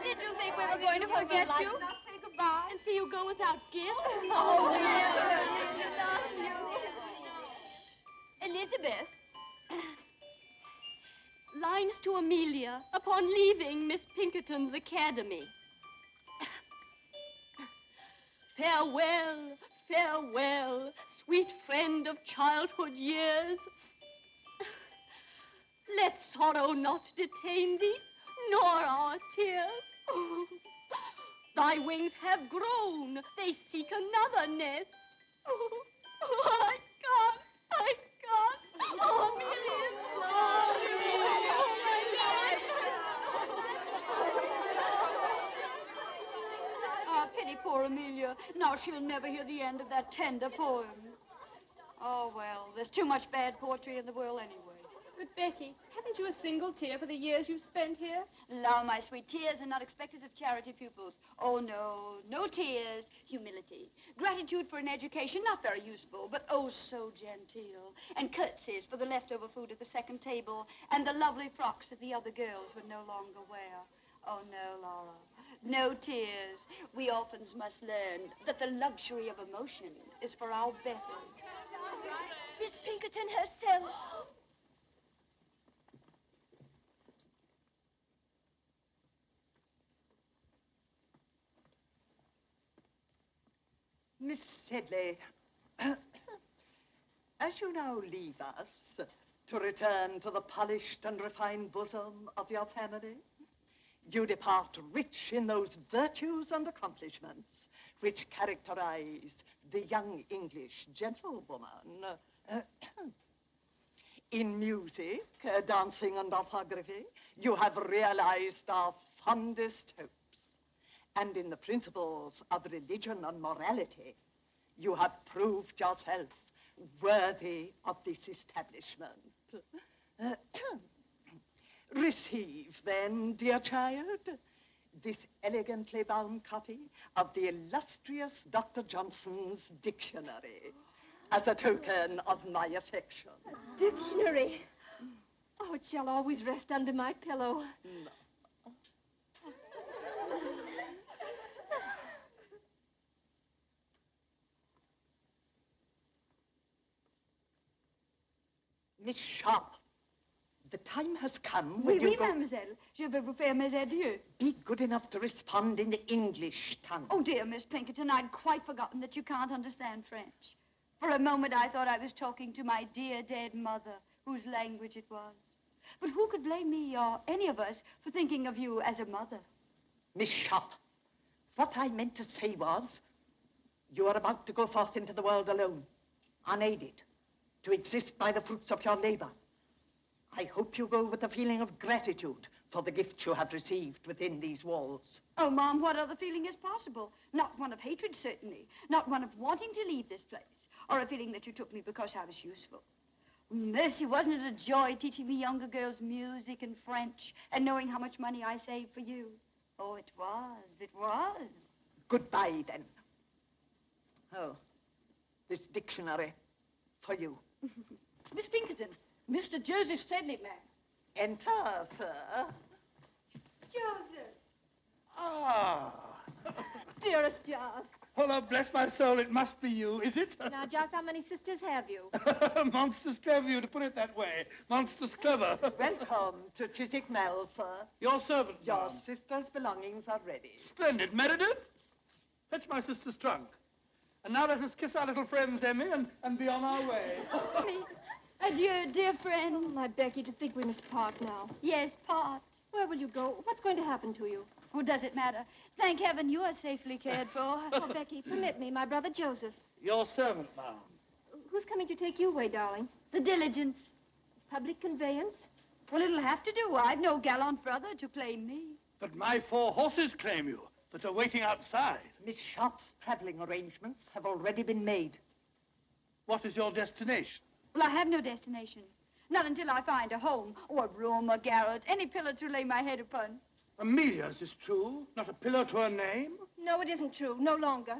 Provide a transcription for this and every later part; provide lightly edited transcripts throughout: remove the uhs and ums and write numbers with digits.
Did you think we were going to forget you? Not say goodbye. And see you go without gifts? Oh, we love you. Elizabeth. Lines to Amelia upon leaving Miss Pinkerton's academy. Farewell, farewell, sweet friend of childhood years. Let sorrow not detain thee, nor our tears. Thy wings have grown, they seek another nest. I can't. Oh, Amelia's gone. Ah, pity poor Amelia. Now she'll never hear the end of that tender poem. Oh, well, there's too much bad poetry in the world anyway. But, Becky, haven't you a single tear for the years you've spent here? Allow my sweet tears are not expected of charity pupils. Oh, no, no tears. Humility. Gratitude for an education not very useful, but oh, so genteel. And curtsies for the leftover food at the second table and the lovely frocks that the other girls would no longer wear. Oh, no, Laura. No tears. We orphans must learn that the luxury of emotion is for our betters. Miss Pinkerton herself. Miss Sedley, as you now leave us to return to the polished and refined bosom of your family, you depart rich in those virtues and accomplishments which characterize the young English gentlewoman. In music, dancing, and orthography, you have realized our fondest hopes. And in the principles of religion and morality, you have proved yourself worthy of this establishment. Receive, then, dear child, this elegantly bound copy of the illustrious Dr. Johnson's dictionary as a token of my affection. A dictionary? Oh, it shall always rest under my pillow. No. Miss Sharp, the time has come when Oui, mademoiselle. Je vais vous faire mes adieux. Be good enough to respond in the English tongue. Oh, dear, Miss Pinkerton, I'd quite forgotten that you can't understand French. For a moment, I thought I was talking to my dear dead mother, whose language it was. But who could blame me or any of us for thinking of you as a mother? Miss Sharp, what I meant to say was, you are about to go forth into the world alone, unaided, to exist by the fruits of your labor. I hope you go with a feeling of gratitude for the gifts you have received within these walls. Oh, Mom, what other feeling is possible? Not one of hatred, certainly. Not one of wanting to leave this place. Or a feeling that you took me because I was useful. Mercy, wasn't it a joy teaching the younger girls music and French and knowing how much money I saved for you? Oh, it was. It was. Goodbye, then. Oh, this dictionary for you. Miss Pinkerton, Mr. Joseph Sedley, ma'am. Enter, sir. Joseph. Ah. Dearest Giles. Well, bless my soul, it must be you, is it? Now, Giles, how many sisters have you? Monstrous clever you to put it that way. Monstrous clever. Welcome to Chiswick Mell, sir. Your servant, Your ma'am. sister's belongings are ready. Splendid. Meredith, fetch my sister's trunk. And now let us kiss our little friends, Emmy, and be on our way. Adieu, dear friend. Oh, my Becky, to think we must part now. Yes, part. Where will you go? What's going to happen to you? Oh, does it matter? Thank heaven you are safely cared for. Oh, Becky, permit me, my brother Joseph. Your servant, ma'am. Who's coming to take you away, darling? The diligence. Public conveyance? Well, it'll have to do. I've no gallant brother to claim me. But my 4 horses claim you, that are waiting outside. Miss Sharp's traveling arrangements have already been made. What is your destination? Well, I have no destination. Not until I find a home, or a room, a garret, any pillar to lay my head upon. Amelia's is true, not a pillar to her name. No, it isn't true. No longer.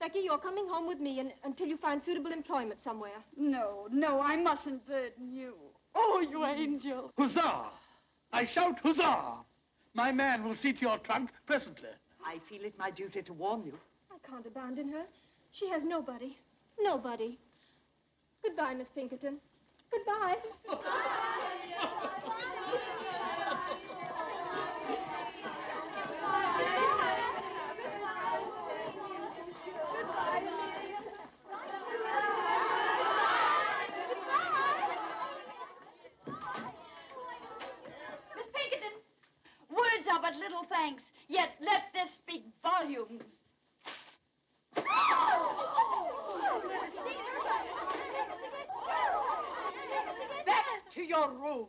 Becky, you're coming home with me until you find suitable employment somewhere. No, I mustn't burden you. Oh, you angel. Huzzah! I shout huzzah! My man will see to your trunk presently. I feel it my duty to warn you. I can't abandon her. She has nobody. Nobody. Goodbye, Miss Pinkerton. Goodbye. Miss Pinkerton, words are but little thanks, yet let this speak volumes. Back to your rooms.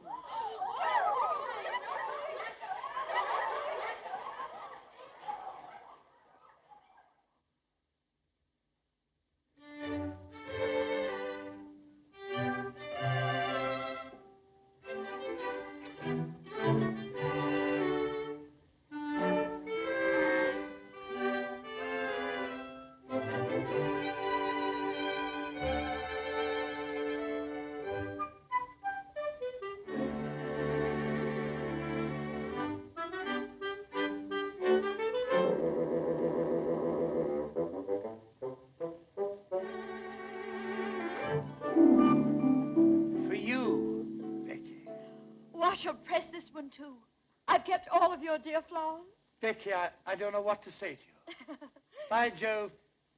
I shall press this one, too. I've kept all of your dear flowers. Becky, I don't know what to say to you. By Jove,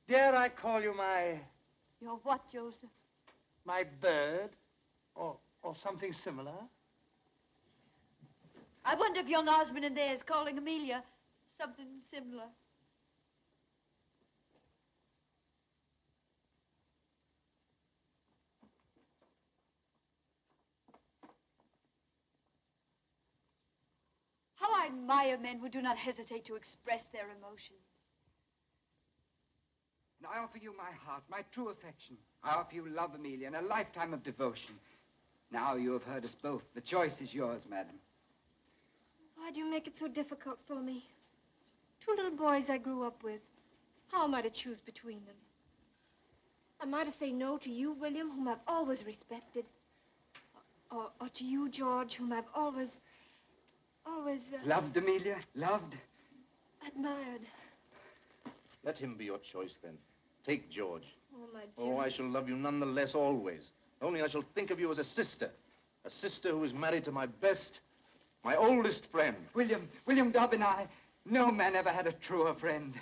dare I call you my... Your what, Joseph? My bird? Or something similar? I wonder if young Osmond in there is calling Amelia something similar. How I admire men who do not hesitate to express their emotions. And I offer you my heart, my true affection. I offer you love, Amelia, and a lifetime of devotion. Now you have heard us both. The choice is yours, madam. Why do you make it so difficult for me? Two little boys I grew up with. How am I to choose between them? Am I to say no to you, William, whom I've always respected? Or to you, George, whom I've always... Loved, Amelia? Loved? admired. Let him be your choice, then. Take George. Oh, my dear. Oh, I shall love you none the less always. Only I shall think of you as a sister who is married to my best, my oldest friend. William Dobbin, no man ever had a truer friend.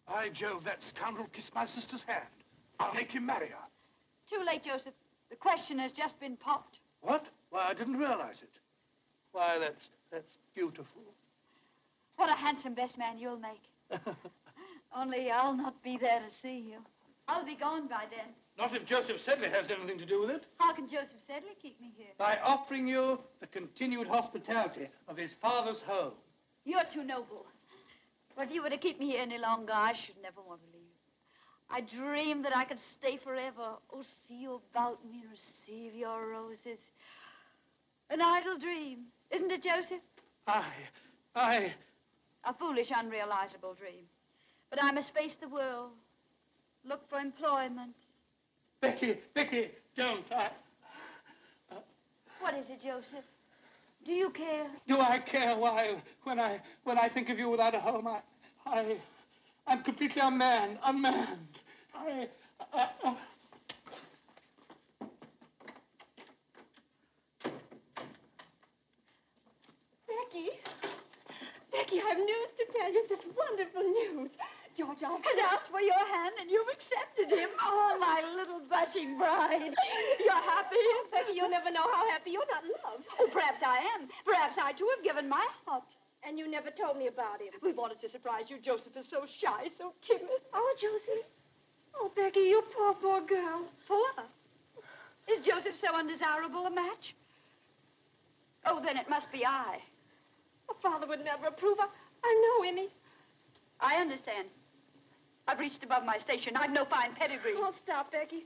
By Jove, that scoundrel kissed my sister's hand. I'll make him marry her. Too late, Joseph. The question has just been popped. What? Why, I didn't realize it. Why, that's beautiful. What a handsome best man you'll make. Only I'll not be there to see you. I'll be gone by then. Not if Joseph Sedley has anything to do with it. How can Joseph Sedley keep me here? By offering you the continued hospitality of his father's home. You're too noble. But if you were to keep me here any longer, I should never want to leave. I dreamed that I could stay forever. Oh, see you about me, receive your roses. An idle dream, isn't it, Joseph? A foolish, unrealizable dream. But I must face the world, look for employment. Becky, don't. What is it, Joseph? Do you care? Do I care? Why, when I think of you without a home, I'm completely unmanned. Becky, I've news to tell you. Such wonderful news. George, Has asked for your hand, and you've accepted him. Oh, my little blushing bride. You're happy? Becky, you'll never know how happy you're not in love. Oh, perhaps I am. Perhaps I, too, have given my heart. And you never told me about him. We wanted to surprise you. Joseph is so shy, so timid. Oh, Josie. Oh, Becky, you poor girl. Poor? Is Joseph so undesirable a match? Oh, then it must be I. Oh, Father would never approve. I know him. I understand. I've reached above my station. I've no fine pedigree. Oh, stop, Becky.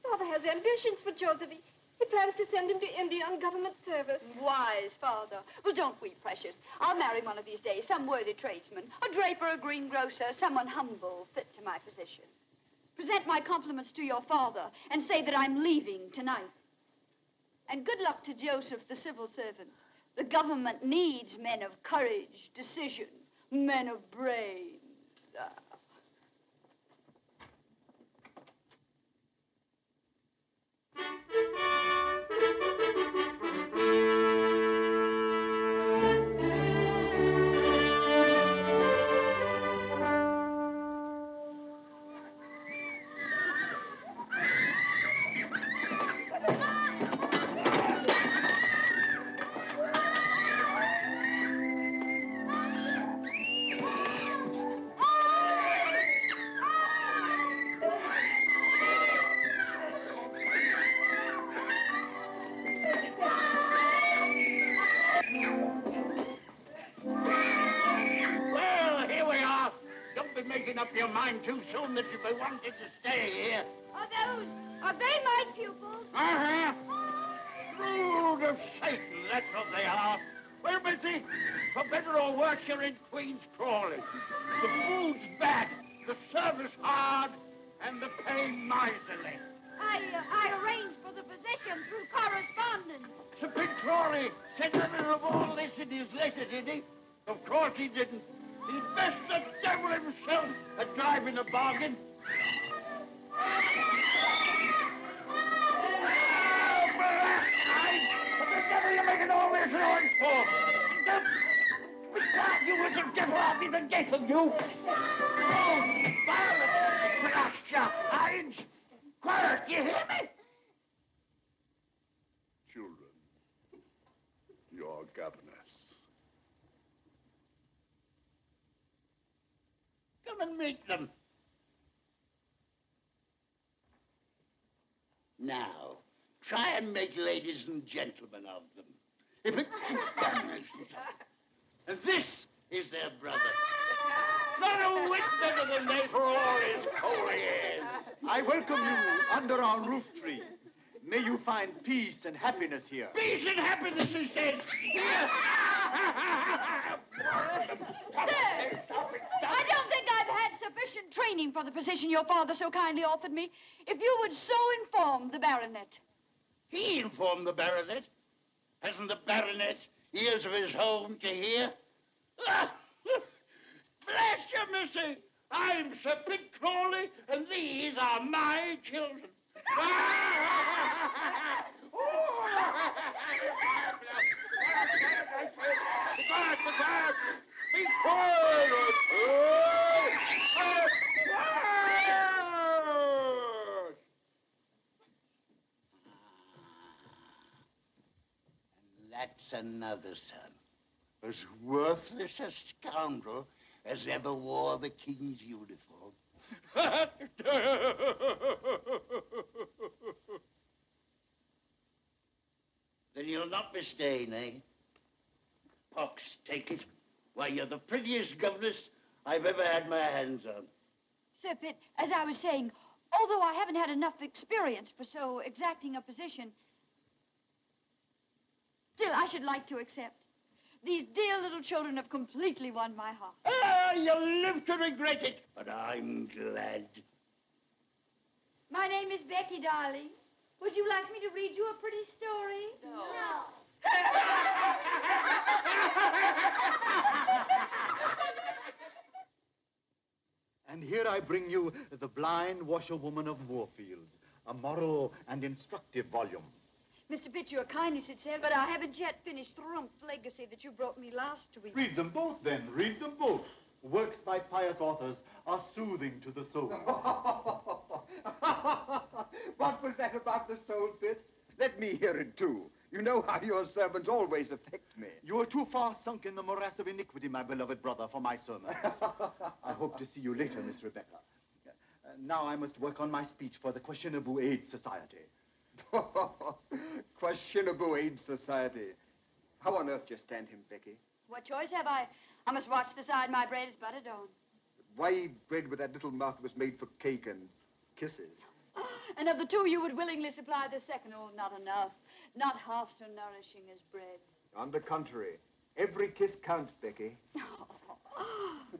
Father has ambitions for Joseph. He plans to send him to India on government service. Wise father. Well, don't weep, precious. I'll marry one of these days, some worthy tradesman, a draper, a greengrocer, someone humble, fit to my position. Present my compliments to your father and say that I'm leaving tonight. And good luck to Joseph, the civil servant. The government needs men of courage, decision, men of brains. Making up your mind too soon that you be wanting to stay here. Are they my pupils? Uh-huh. Brood of Satan, that's what they are. Well, Missy, for better or worse, you're in Queen's Crawley. The food's bad, the service hard, and the pay miserly. I arranged for the position through correspondence. Sir Pig Crawley said nothing of all this in his letter, did he? Of course he didn't. He'd best the devil himself at driving a bargain. What the devil are you making all this noise for? You was the devil, I'll be the death of you. Oh, violence, blast your hinds. Quiet, you hear me? Children, your governess. Come and meet them. Now, try and make ladies and gentlemen of them. If it And this is their brother. Not a whit better than they for all his holy airs. I welcome you under our roof tree. May you find peace and happiness here. Peace and happiness, he says. Here. Sir, I don't think I've had sufficient training for the position your father so kindly offered me. If you would so inform the baronet. He informed the baronet. Hasn't the baronet ears of his home to hear? Bless you, missy. I'm Sir Pig Crawley, and these are my children. Be quiet! And that's another son, as worthless a scoundrel as ever wore the king's uniform. Then you'll not be staying, eh? Pox, take it. Why, you're the prettiest governess I've ever had my hands on. Sir Pitt, as I was saying, although I haven't had enough experience for so exacting a position, still, I should like to accept. These dear little children have completely won my heart. Ah, you'll live to regret it, but I'm glad. My name is Becky, darling. Would you like me to read you a pretty story? No. And here I bring you The Blind Washerwoman of Moorfields, a moral and instructive volume. Mr. Pitt, your kindness, it said, but I haven't yet finished Rump's legacy that you brought me last week. Read them both, then. Read them both. Works by pious authors are soothing to the soul. What was that about the soul, Pitt? Let me hear it, too. You know how your sermons always affect me. You are too far sunk in the morass of iniquity, my beloved brother, for my sermons. I hope to see you later, Miss Rebecca. Now I must work on my speech for the Questionable Aid Society. Questionable Aid Society. How on earth do you stand him, Becky? What choice have I? I must watch the side my bread is buttered on. Why eat bread with that little mouth that was made for cake and kisses? And of the two, you would willingly supply the second. Oh, not enough. Not half so nourishing as bread. On the contrary, every kiss counts, Becky.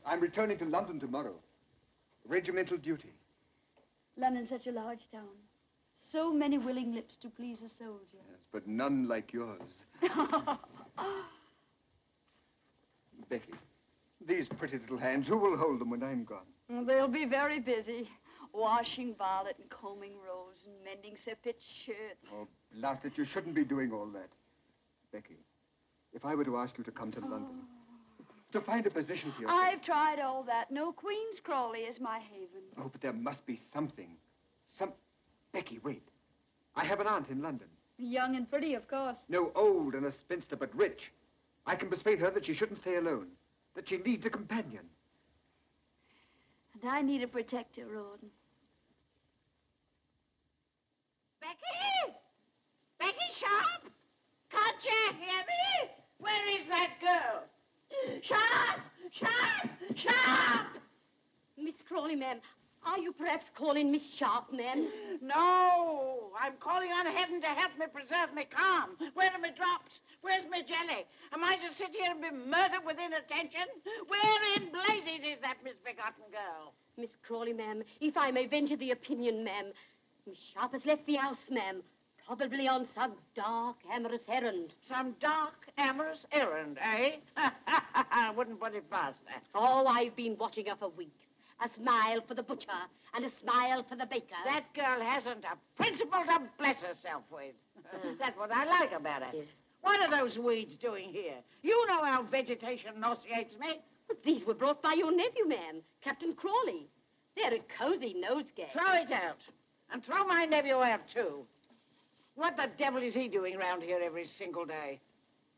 I'm returning to London tomorrow. Regimental duty. London's such a large town. So many willing lips to please a soldier. Yes, but none like yours. Becky, these pretty little hands, who will hold them when I'm gone? They'll be very busy. Washing Violet and combing Rose and mending Sir Pitt's shirts. Oh, blast it, you shouldn't be doing all that. Becky, if I were to ask you to come to London, to find a position for yourself... I've tried all that. No Queen's Crawley is my haven. Oh, but there must be something. Becky, wait. I have an aunt in London. Young and pretty, of course. No, old and a spinster, but rich. I can persuade her that she shouldn't stay alone, that she needs a companion. And I need a protector, Rouben. Becky! Becky Sharp! Can't you hear me? Where is that girl? Sharp! Sharp! Sharp! Miss Crawley, ma'am, are you perhaps calling Miss Sharp, ma'am? No, I'm calling on heaven to help me preserve me calm. Where are my drops? Where's my jelly? Am I to sit here and be murdered with inattention? Where in blazes is that misbegotten girl? Miss Crawley, ma'am, if I may venture the opinion, ma'am, Miss Sharp has left the house, ma'am, probably on some dark, amorous errand. Some dark, amorous errand, eh? I wouldn't put it past her. Oh, I've been watching her for weeks. A smile for the butcher and a smile for the baker. That girl hasn't a principle to bless herself with. That's what I like about her. Yes. What are those weeds doing here? You know how vegetation nauseates me. But these were brought by your nephew, ma'am, Captain Crawley. They're a cozy nosegay. Throw it out. And throw my nephew out, too. What the devil is he doing round here every single day?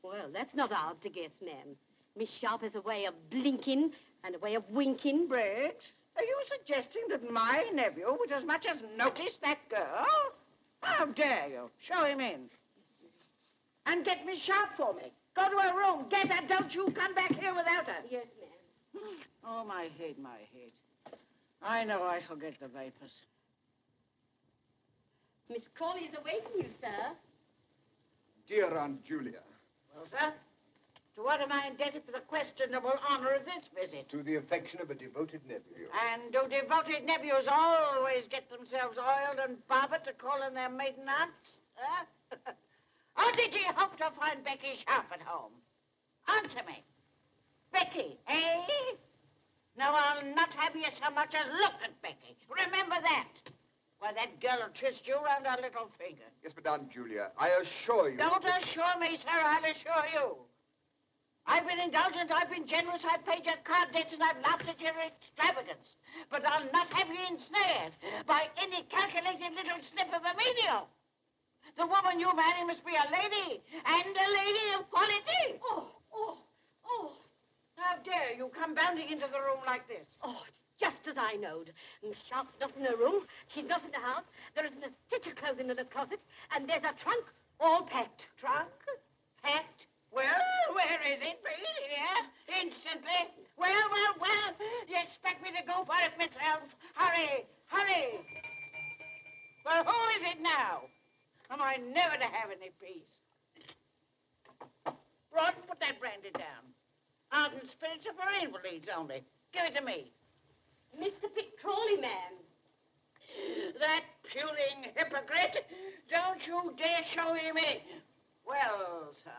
Well, that's not hard to guess, ma'am. Miss Sharp has a way of blinking and a way of winking. Briggs, are you suggesting that my nephew would as much as notice that girl? How dare you? Show him in. And get Miss Sharp for me. Go to her room. Get her. Don't you come back here without her. Yes, ma'am. Oh, my head, my head. I know I shall get the vapors. Miss Crawley is awaiting you, sir. Dear Aunt Julia. Well, sir, to what am I indebted for the questionable honor of this visit? To the affection of a devoted nephew. And do devoted nephews always get themselves oiled and barbered to call in their maiden aunts? Huh? Or did you hope to find Becky Sharp at home? Answer me. Becky, eh? No, I'll not have you so much as look at Becky. Remember that. Why, that girl will twist you round her little finger. Yes, but Aunt Julia, I assure you... Don't assure me, sir. I'll assure you. I've been indulgent, I've been generous, I've paid your card debts, and I've laughed at your extravagance. But I'll not have you ensnared by any calculated little snip of a menial. The woman you marry must be a lady, and a lady of quality. Oh. How dare you come bounding into the room like this? Oh, it's just as I knowed. Miss Sharp's not in her room. She's not in the house. There isn't a stitch of clothing in the closet. And there's a trunk all packed. Trunk? Packed? Well, where is it? Please, here. Instantly. Well. You expect me to go for it myself? Hurry. Well, who is it now? Am I never to have any peace? Rod, put that brandy down. Ardent spirits are for invalids only. Give it to me. Mr. Pitt Crawley, ma'am. That puling hypocrite. Don't you dare show him in. Well, sir,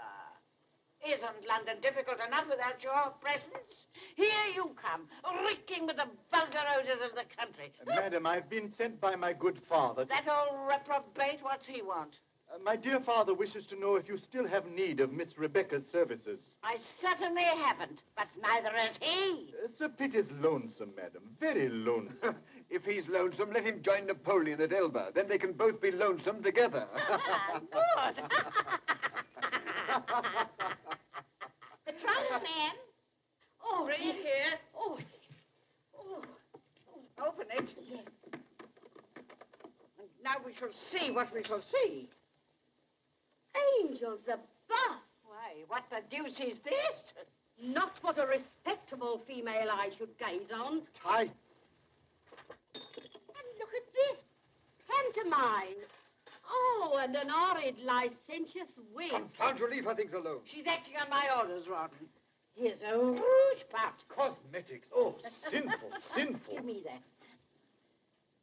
isn't London difficult enough without your presence? Here you come, reeking with the vulgar odors of the country. Madam, I've been sent by my good father. That old reprobate, what's he want? My dear father wishes to know if you still have need of Miss Rebecca's services. I certainly haven't, but neither has he. Sir Pitt is lonesome, madam. Very lonesome. If he's lonesome, let him join Napoleon at Elba. Then they can both be lonesome together. Good. The trunk, ma'am. Oh, Bring it here. Oh. Open it. Yes. And now we shall see what we shall see. Angels above. Why, what the deuce is this? Not what a respectable female eye should gaze on. Tights. And look at this. Pantomime. Oh, and an horrid, licentious wig. Confound you, leave her things alone. She's acting on my orders, Rouben. Here's a rouge pot. Cosmetics. Oh, sinful. Give me that.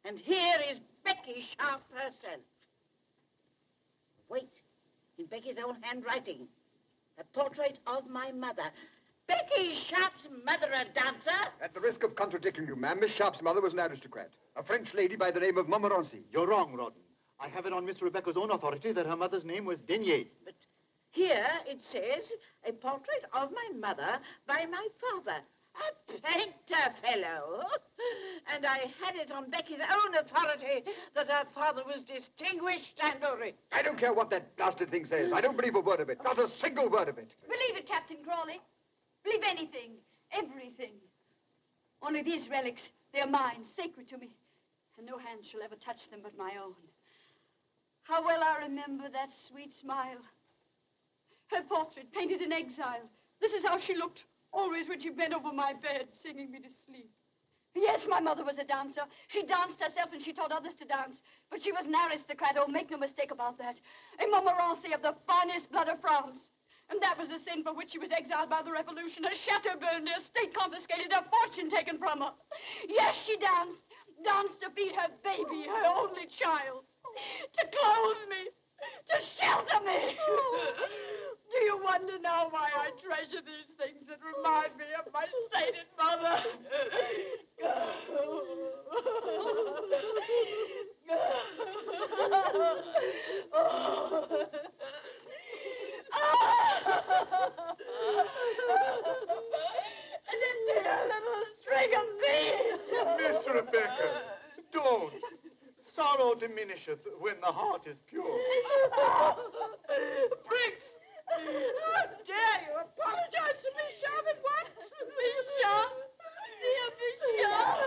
And here is Becky Sharp herself. Wait. In Becky's own handwriting. A portrait of my mother. Becky Sharp's mother a dancer? At the risk of contradicting you, ma'am, Miss Sharp's mother was an aristocrat. A French lady by the name of Montmorency. You're wrong, Rouben. I have it on Miss Rebecca's own authority that her mother's name was Denier. But here it says, a portrait of my mother by my father. A painter fellow. And I had it on Becky's own authority that her father was distinguished and rich. I don't care what that blasted thing says. I don't believe a word of it. Not a single word of it. Believe it, Captain Crawley. Believe anything, everything. Only these relics, they're mine, sacred to me. And no hand shall ever touch them but my own. How well I remember that sweet smile. Her portrait, painted in exile. This is how she looked, always when she bent over my bed, singing me to sleep. Yes, my mother was a dancer. She danced herself and she taught others to dance. But she was an aristocrat, oh, make no mistake about that. A Montmorency of the finest blood of France. And that was the sin for which she was exiled by the revolution. Her chateau burned, her estate confiscated, her fortune taken from her. Yes, she danced. Danced to feed her baby, her only child. To clothe me. To shelter me. Do you wonder now why I treasure these things that remind me of my sainted mother? And a dear little string of beads. Miss Rebecca, don't. Sorrow diminisheth when the heart is pure. Briggs! How dare you apologize to Miss Sharp at once? Miss Sharp! Dear Miss Sharp!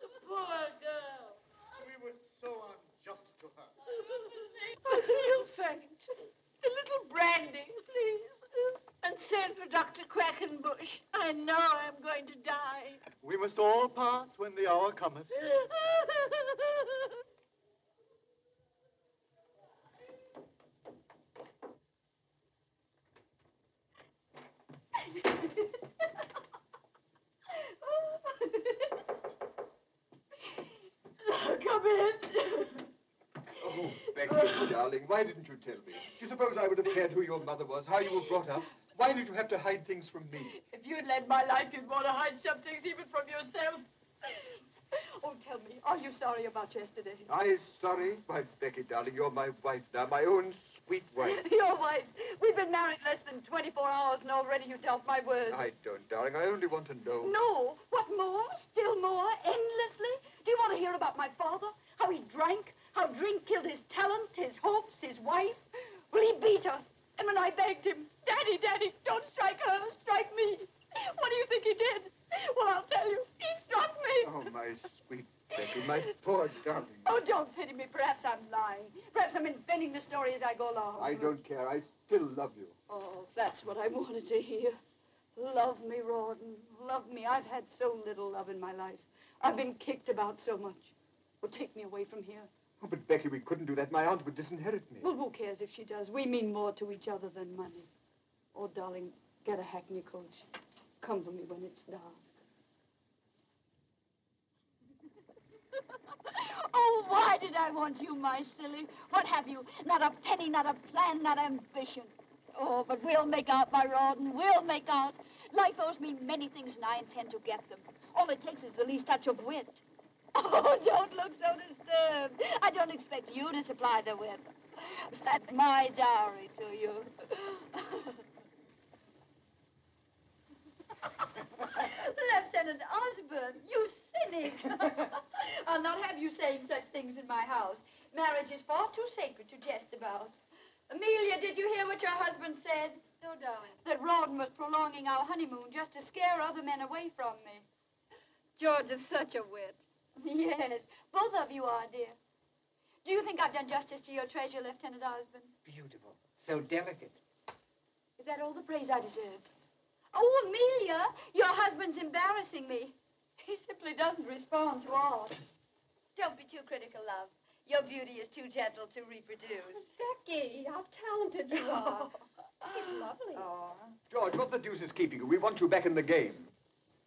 The poor girl. We were so unjust to her. I feel faint. A little brandy, please. And send for Dr. Quackenbush. I know I'm going to die. We must all pass when the hour cometh. Come in. Oh, Becky, darling, why didn't you tell me? Do you suppose I would have cared who your mother was, how you were brought up? Why did you have to hide things from me? If you'd led my life, you'd want to hide some things even from yourself. Oh, tell me, are you sorry about yesterday? I sorry? Why, Becky, darling, you're my wife now, my own sweet wife. Your wife. We've been married less than 24 hours, and already you doubt my word. I don't, darling. I only want to know. No. What more? Still more? Endlessly? Do you want to hear about my father? How he drank? How drink killed his talent, his hopes, his wife? Well, he beat her. And when I begged him, Daddy, Daddy, don't strike her, strike me. What do you think he did? Well, I'll tell you. He struck me. Oh, my sweet Becky, my poor darling. Oh, don't pity me. Perhaps I'm lying. Perhaps I'm inventing the story as I go along. I don't care. I still love you. Oh, that's what I wanted to hear. Love me, Rawdon. Love me. I've had so little love in my life. I've been kicked about so much. Well, take me away from here. Oh, but Becky, we couldn't do that. My aunt would disinherit me. Well, who cares if she does? We mean more to each other than money. Oh, darling, get a hackney coach. Come for me when it's dark. Oh, why did I want you, my silly? What have you? Not a penny, not a plan, not ambition. Oh, but we'll make out, my Rawdon. We'll make out. Life owes me many things, and I intend to get them. All it takes is the least touch of wit. Oh, don't look so disturbed. I don't expect you to supply the wit. That's my dowry to you. Lieutenant Osborne, you cynic. I'll not have you saying such things in my house. Marriage is far too sacred to jest about. Amelia, did you hear what your husband said? No, darling. That Rawdon was prolonging our honeymoon just to scare other men away from me. George is such a wit. Yes, both of you are, dear. Do you think I've done justice to your treasure, Lieutenant Osborne? Beautiful. So delicate. Is that all the praise I deserve? Oh, Amelia, your husband's embarrassing me. He simply doesn't respond to art. Don't be too critical, love. Your beauty is too gentle to reproduce. Becky, how talented you are. It's lovely. George, what the deuce is keeping you? We want you back in the game.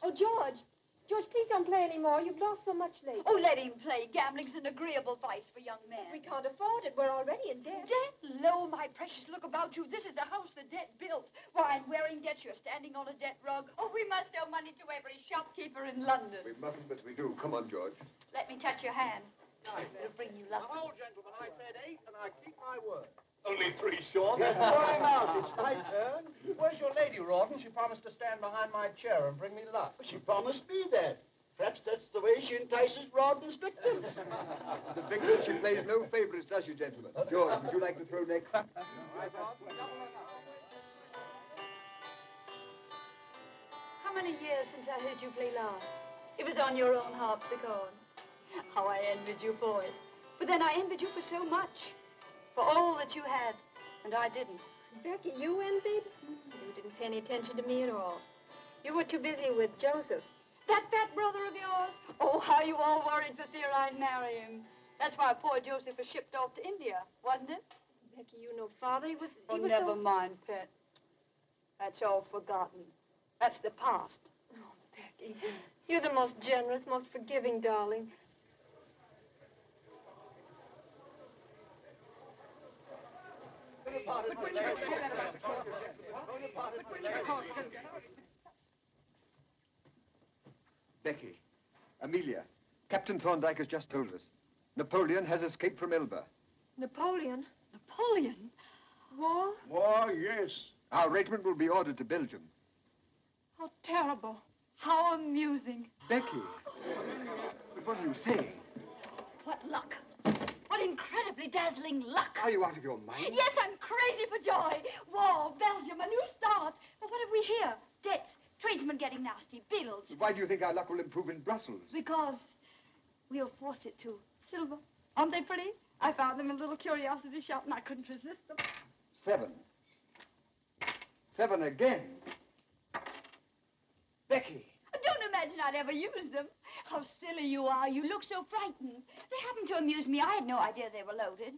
Oh, George, George, please don't play anymore. You've lost so much lately. Oh, let him play. Gambling's an agreeable vice for young men. We can't afford it. We're already in debt. Debt? Lo, my precious, look about you. This is the house the debt built. Why, and wearing debt, you're standing on a debt rug. Oh, we must owe money to every shopkeeper in London. We mustn't, but we do. Come on, George. Let me touch your hand. It'll bring you luck. Now, gentlemen, I said 8, and I keep my word. Only 3 short. Throw him out. It's my turn. Where's your lady, Rouben? She promised to stand behind my chair and bring me luck. She promised me that. Perhaps that's the way she entices Rouben's victims. The vixen, she plays no favorites, does you, gentlemen? George, would you like to throw next? How many years since I heard you play last? It was on your own harpsichord. How I envied you for it. But then I envied you for so much. For all that you had, and I didn't. Becky, you envied? You didn't pay any attention to me at all. You were too busy with Joseph. That fat brother of yours? Oh, how you all worried for fear I'd marry him. That's why poor Joseph was shipped off to India, wasn't it? Becky, you know Father, he was Never so... mind, pet. That's all forgotten. That's the past. Oh, Becky, you're the most generous, most forgiving darling. Becky, Amelia, Captain Thorndyke has just told us. Napoleon has escaped from Elba. Napoleon? Napoleon? War? War, yes. Our regiment will be ordered to Belgium. How terrible. How amusing. Becky, what are you saying? What luck. What incredibly dazzling luck. Are you out of your mind? Yes, I'm crazy for joy. War, Belgium, a new start. But what have we here? Debts, tradesmen getting nasty, bills. Why do you think our luck will improve in Brussels? Because we'll force it to. Silver. Aren't they pretty? I found them in a little curiosity shop and I couldn't resist them. 7. 7 again. Becky. Don't imagine I'd ever use them. How silly you are. You look so frightened. They happen to amuse me. I had no idea they were loaded.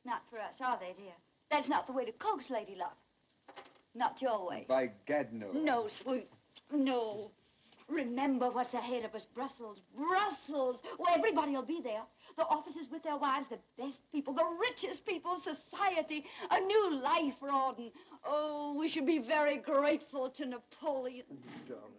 Not for us, are they, dear? That's not the way to coax lady love. Not your way. By gad, no. No, sweet. No. Remember what's ahead of us. Brussels. Brussels. Oh, everybody will be there. The officers with their wives, the best people, the richest people, society. A new life, Rawdon. Oh, we should be very grateful to Napoleon. Darling.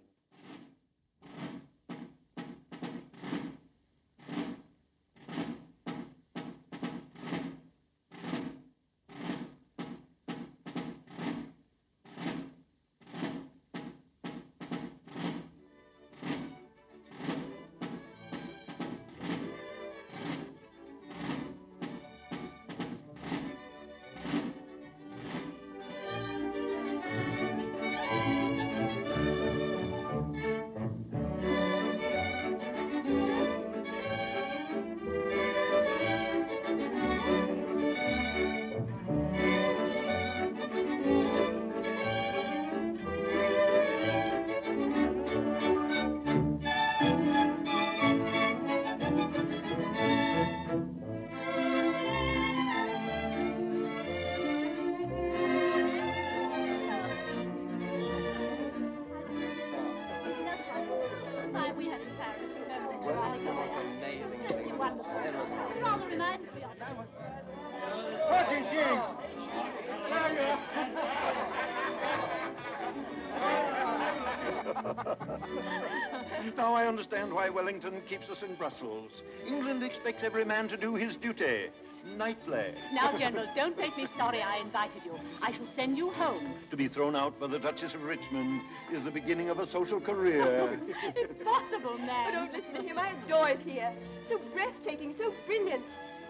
Now I understand why Wellington keeps us in Brussels. England expects every man to do his duty. Nightly. Now, General, don't make me sorry I invited you. I shall send you home. To be thrown out by the Duchess of Richmond is the beginning of a social career. Impossible, man. Oh, don't listen to him. I adore it here. So breathtaking, so brilliant.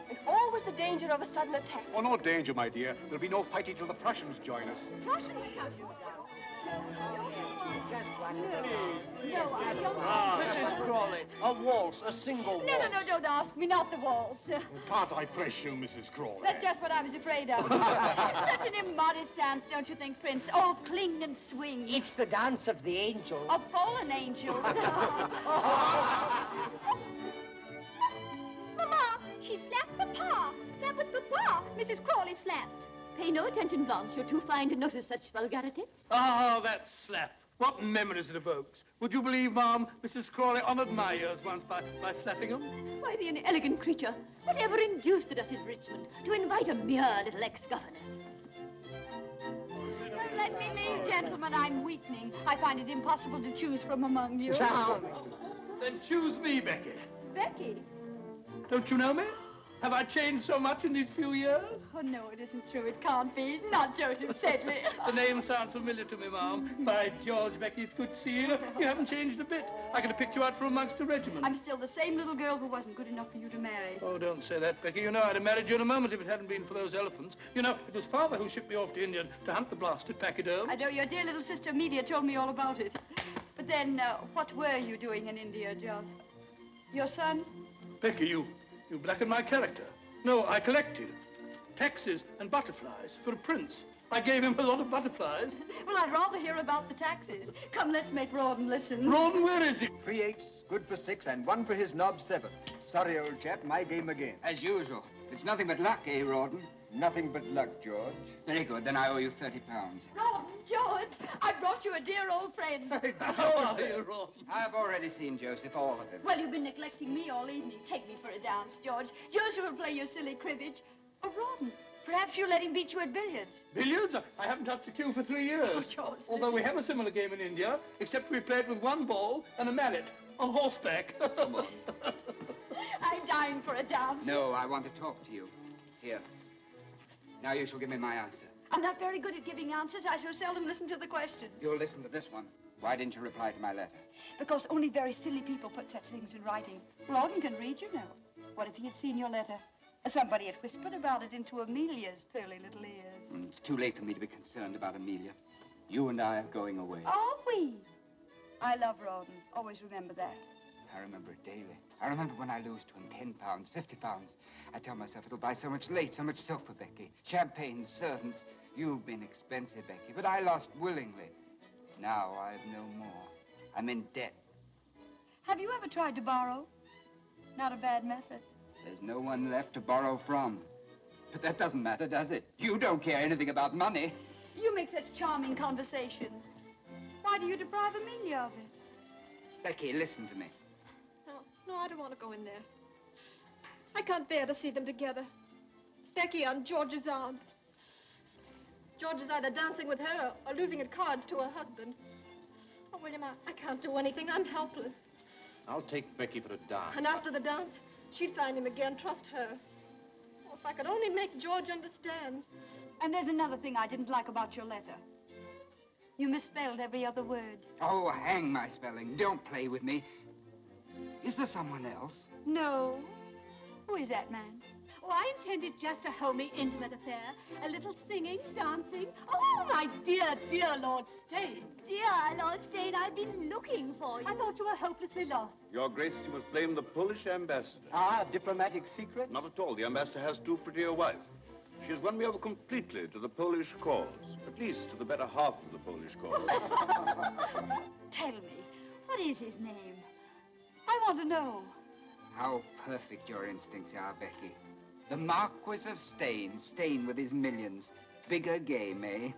And always the danger of a sudden attack. Oh, no danger, my dear. There'll be no fighting till the Prussians join us. Prussians? No, I don't. Mrs. Crawley, a waltz, a single waltz. No, don't ask me, not the waltz. Can't I press you, Mrs. Crawley? That's just what I was afraid of. Such an immodest dance, don't you think, Prince? Oh, cling and swing. It's the dance of the angels. Of fallen angels. Mama, she slapped Papa. That was Papa Mrs. Crawley slapped. Pay no attention, Blanche. You're too fine to notice such vulgarity. Oh, that slap. What memories it evokes. Would you believe, Ma'am, Mrs. Crawley honoured my ears once by slapping them? Why, the inelegant creature. Whatever induced the Duchess of Richmond to invite a mere little ex-governess? Don't let me leave, gentlemen. I'm weakening. I find it impossible to choose from among you. Then choose me, Becky. Becky? Don't you know me? Have I changed so much in these few years? Oh, no, it isn't true. It can't be. Not Joseph Sedley. The name sounds familiar to me, Ma'am. By George, Becky, it's good to see you. You haven't changed a bit. I could have picked you out from amongst the regiment. I'm still the same little girl who wasn't good enough for you to marry. Oh, don't say that, Becky. You know, I'd have married you in a moment if it hadn't been for those elephants. You know, it was Father who shipped me off to India to hunt the blasted pachyderm. I know your dear little sister Amelia told me all about it. But then, what were you doing in India, Jos? Your son? Becky, you blackened my character. No, I collected taxes and butterflies for a prince. I gave him a lot of butterflies. Well, I'd rather hear about the taxes. Come, let's make Rouben listen. Rouben, where is he? 3 8s, good for 6, and 1 for his knob 7. Sorry, old chap, my game again. As usual. It's nothing but luck, eh, Rouben? Nothing but luck, George. Very good. Then I owe you £30. Rouben, George, I brought you a dear old friend. How are you, Rouben? I've already seen Joseph, all of him. Well, you've been neglecting me all evening. Take me for a dance, George. Joseph will play your silly cribbage. Oh, Rouben, perhaps you'll let him beat you at billiards. Billiards? I haven't touched a cue for 3 years. Oh, George. Although we have a similar game in India, except we play it with 1 ball and a mallet on horseback. I'm dying for a dance. No, I want to talk to you. Here. Now you shall give me my answer. I'm not very good at giving answers. I so seldom listen to the questions. You'll listen to this one. Why didn't you reply to my letter? Because only very silly people put such things in writing. Rouben can read, you know. What if he had seen your letter? Somebody had whispered about it into Amelia's pearly little ears. It's too late for me to be concerned about Amelia. You and I are going away. Are we? I love Rouben. Always remember that. I remember it daily. I remember when I lose to him £10, £50. I tell myself it'll buy so much lace, so much silk for Becky. Champagne, servants. You've been expensive, Becky, but I lost willingly. Now I've no more. I'm in debt. Have you ever tried to borrow? Not a bad method. There's no one left to borrow from. But that doesn't matter, does it? You don't care anything about money. You make such charming conversation. Why do you deprive Amelia of it? Becky, listen to me. No, I don't want to go in there. I can't bear to see them together. Becky on George's arm. George is either dancing with her or losing at cards to her husband. Oh, William, I can't do anything. I'm helpless. I'll take Becky for a dance. And after the dance, she'd find him again. Trust her. Oh, if I could only make George understand. And there's another thing I didn't like about your letter. You misspelled every other word. Oh, hang my spelling. Don't play with me. Is there someone else? No. Who is that man? Oh, I intended just a homely, intimate affair. A little singing, dancing. Oh, my dear, dear Lord Stane. Dear Lord Stane, I've been looking for you. I thought you were hopelessly lost. Your Grace, you must blame the Polish ambassador. Ah, diplomatic secret? Not at all. The ambassador has too pretty a wife. She has won me over completely to the Polish cause. At least to the better half of the Polish cause. Tell me, what is his name? I want to know. How perfect your instincts are, Becky. The Marquis of Stane. Stane with his millions. Bigger game, eh?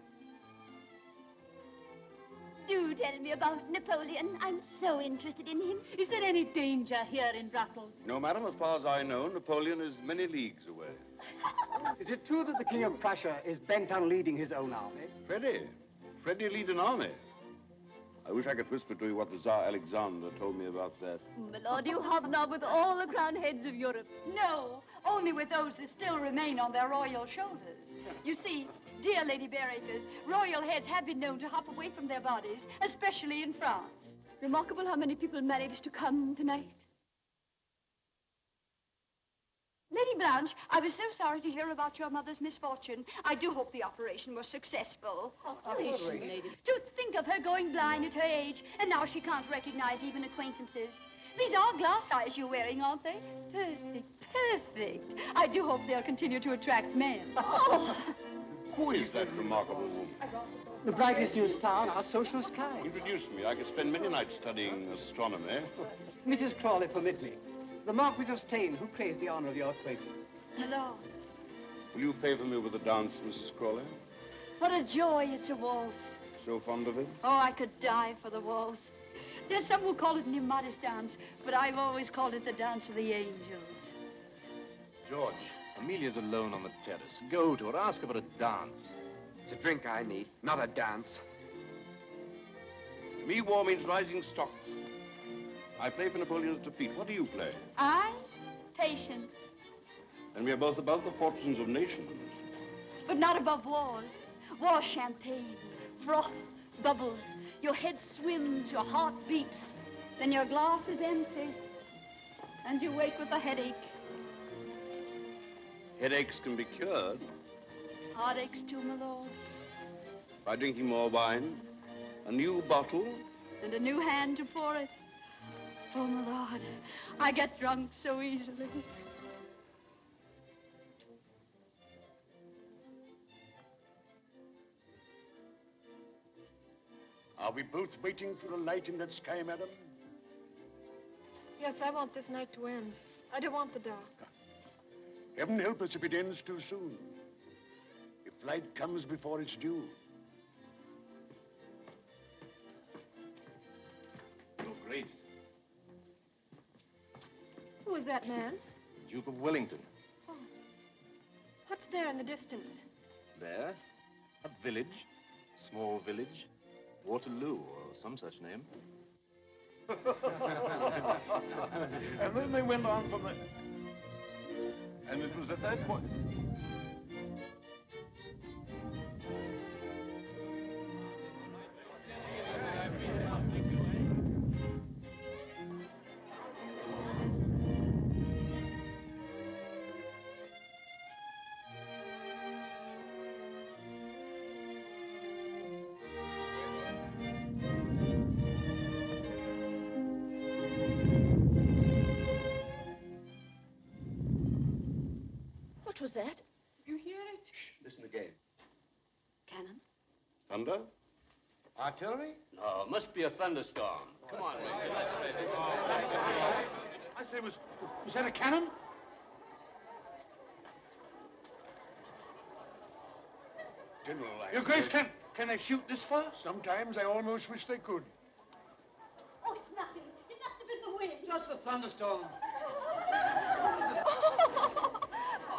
Do tell me about Napoleon. I'm so interested in him. Is there any danger here in Brussels? No, madam. As far as I know, Napoleon is many leagues away. Is it true that the King of Prussia is bent on leading his own army? Freddie lead an army. I wish I could whisper to you what the Tsar Alexander told me about that. My lord, you hobnob with all the crowned heads of Europe. No, only with those that still remain on their royal shoulders. You see, dear Lady Bearacres, royal heads have been known to hop away from their bodies, especially in France. Remarkable how many people managed to come tonight. Lady Blanche, I was so sorry to hear about your mother's misfortune. I do hope the operation was successful. Operation, lady. To think of her going blind at her age, and now she can't recognize even acquaintances. These are glass eyes you're wearing, aren't they? Perfect, perfect. I do hope they'll continue to attract men. Who is that remarkable woman? The brightest new star in our social sky. Introduce me. I could spend many nights studying astronomy. Mrs. Crawley, permit me. The Marquis of Stane, who craves the honor of your acquaintance. Hello. Will you favor me with a dance, Mrs. Crawley? What a joy it's a waltz. So fond of it? Oh, I could die for the waltz. There's some who call it an immodest dance, but I've always called it the dance of the angels. George, Amelia's alone on the terrace. Go to her, ask her for a dance. It's a drink I need, not a dance. To me, war means rising stocks. I play for Napoleon's defeat. What do you play? I? Patience. And we are both above the fortunes of nations. But not above wars. War champagne, froth, bubbles. Your head swims, your heart beats. Then your glass is empty. And you wake with a headache. Headaches can be cured. Heartaches too, my lord. By drinking more wine, a new bottle. And a new hand to pour it. Oh, my lord, I get drunk so easily. Are we both waiting for a light in that sky, madam? Yes, I want this night to end. I don't want the dark. Heaven help us if it ends too soon. If light comes before it's due. Your Grace, Who is that man? Duke of Wellington. Oh. What's there in the distance? There, a village, small village, Waterloo, or some such name. And then they went on from there. And it was at that point... What was that? You hear it? Listen again. Cannon? Thunder? Artillery? No, must be a thunderstorm. Come on, I say, was that a cannon? General, Your Grace, can they shoot this far? Sometimes I almost wish they could. Oh, it's nothing. It must have been the wind. Just a thunderstorm. Oh,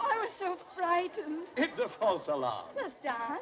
I was so frightened. It's a false alarm. Just dance.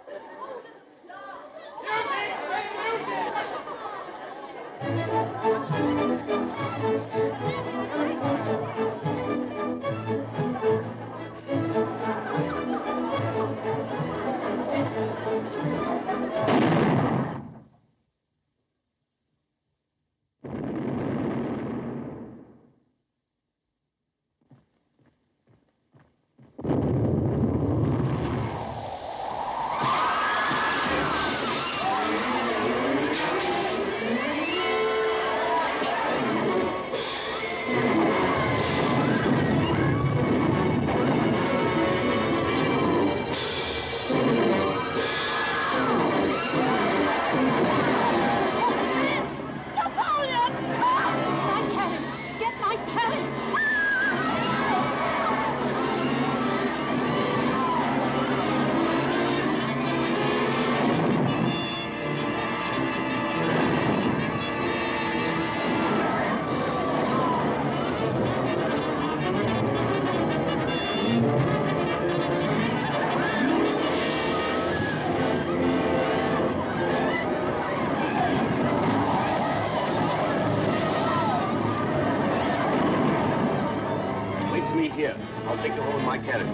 Here, I'll take you home in my carriage.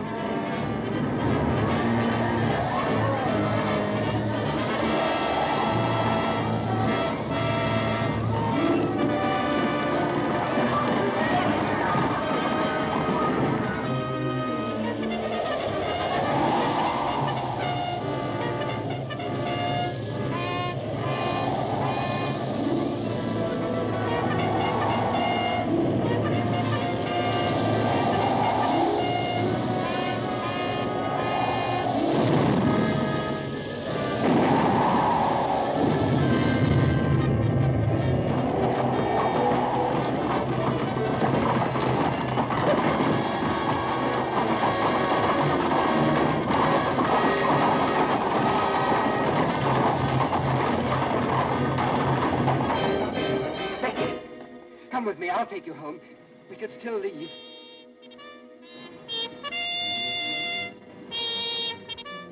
I'll take you home. We could still leave.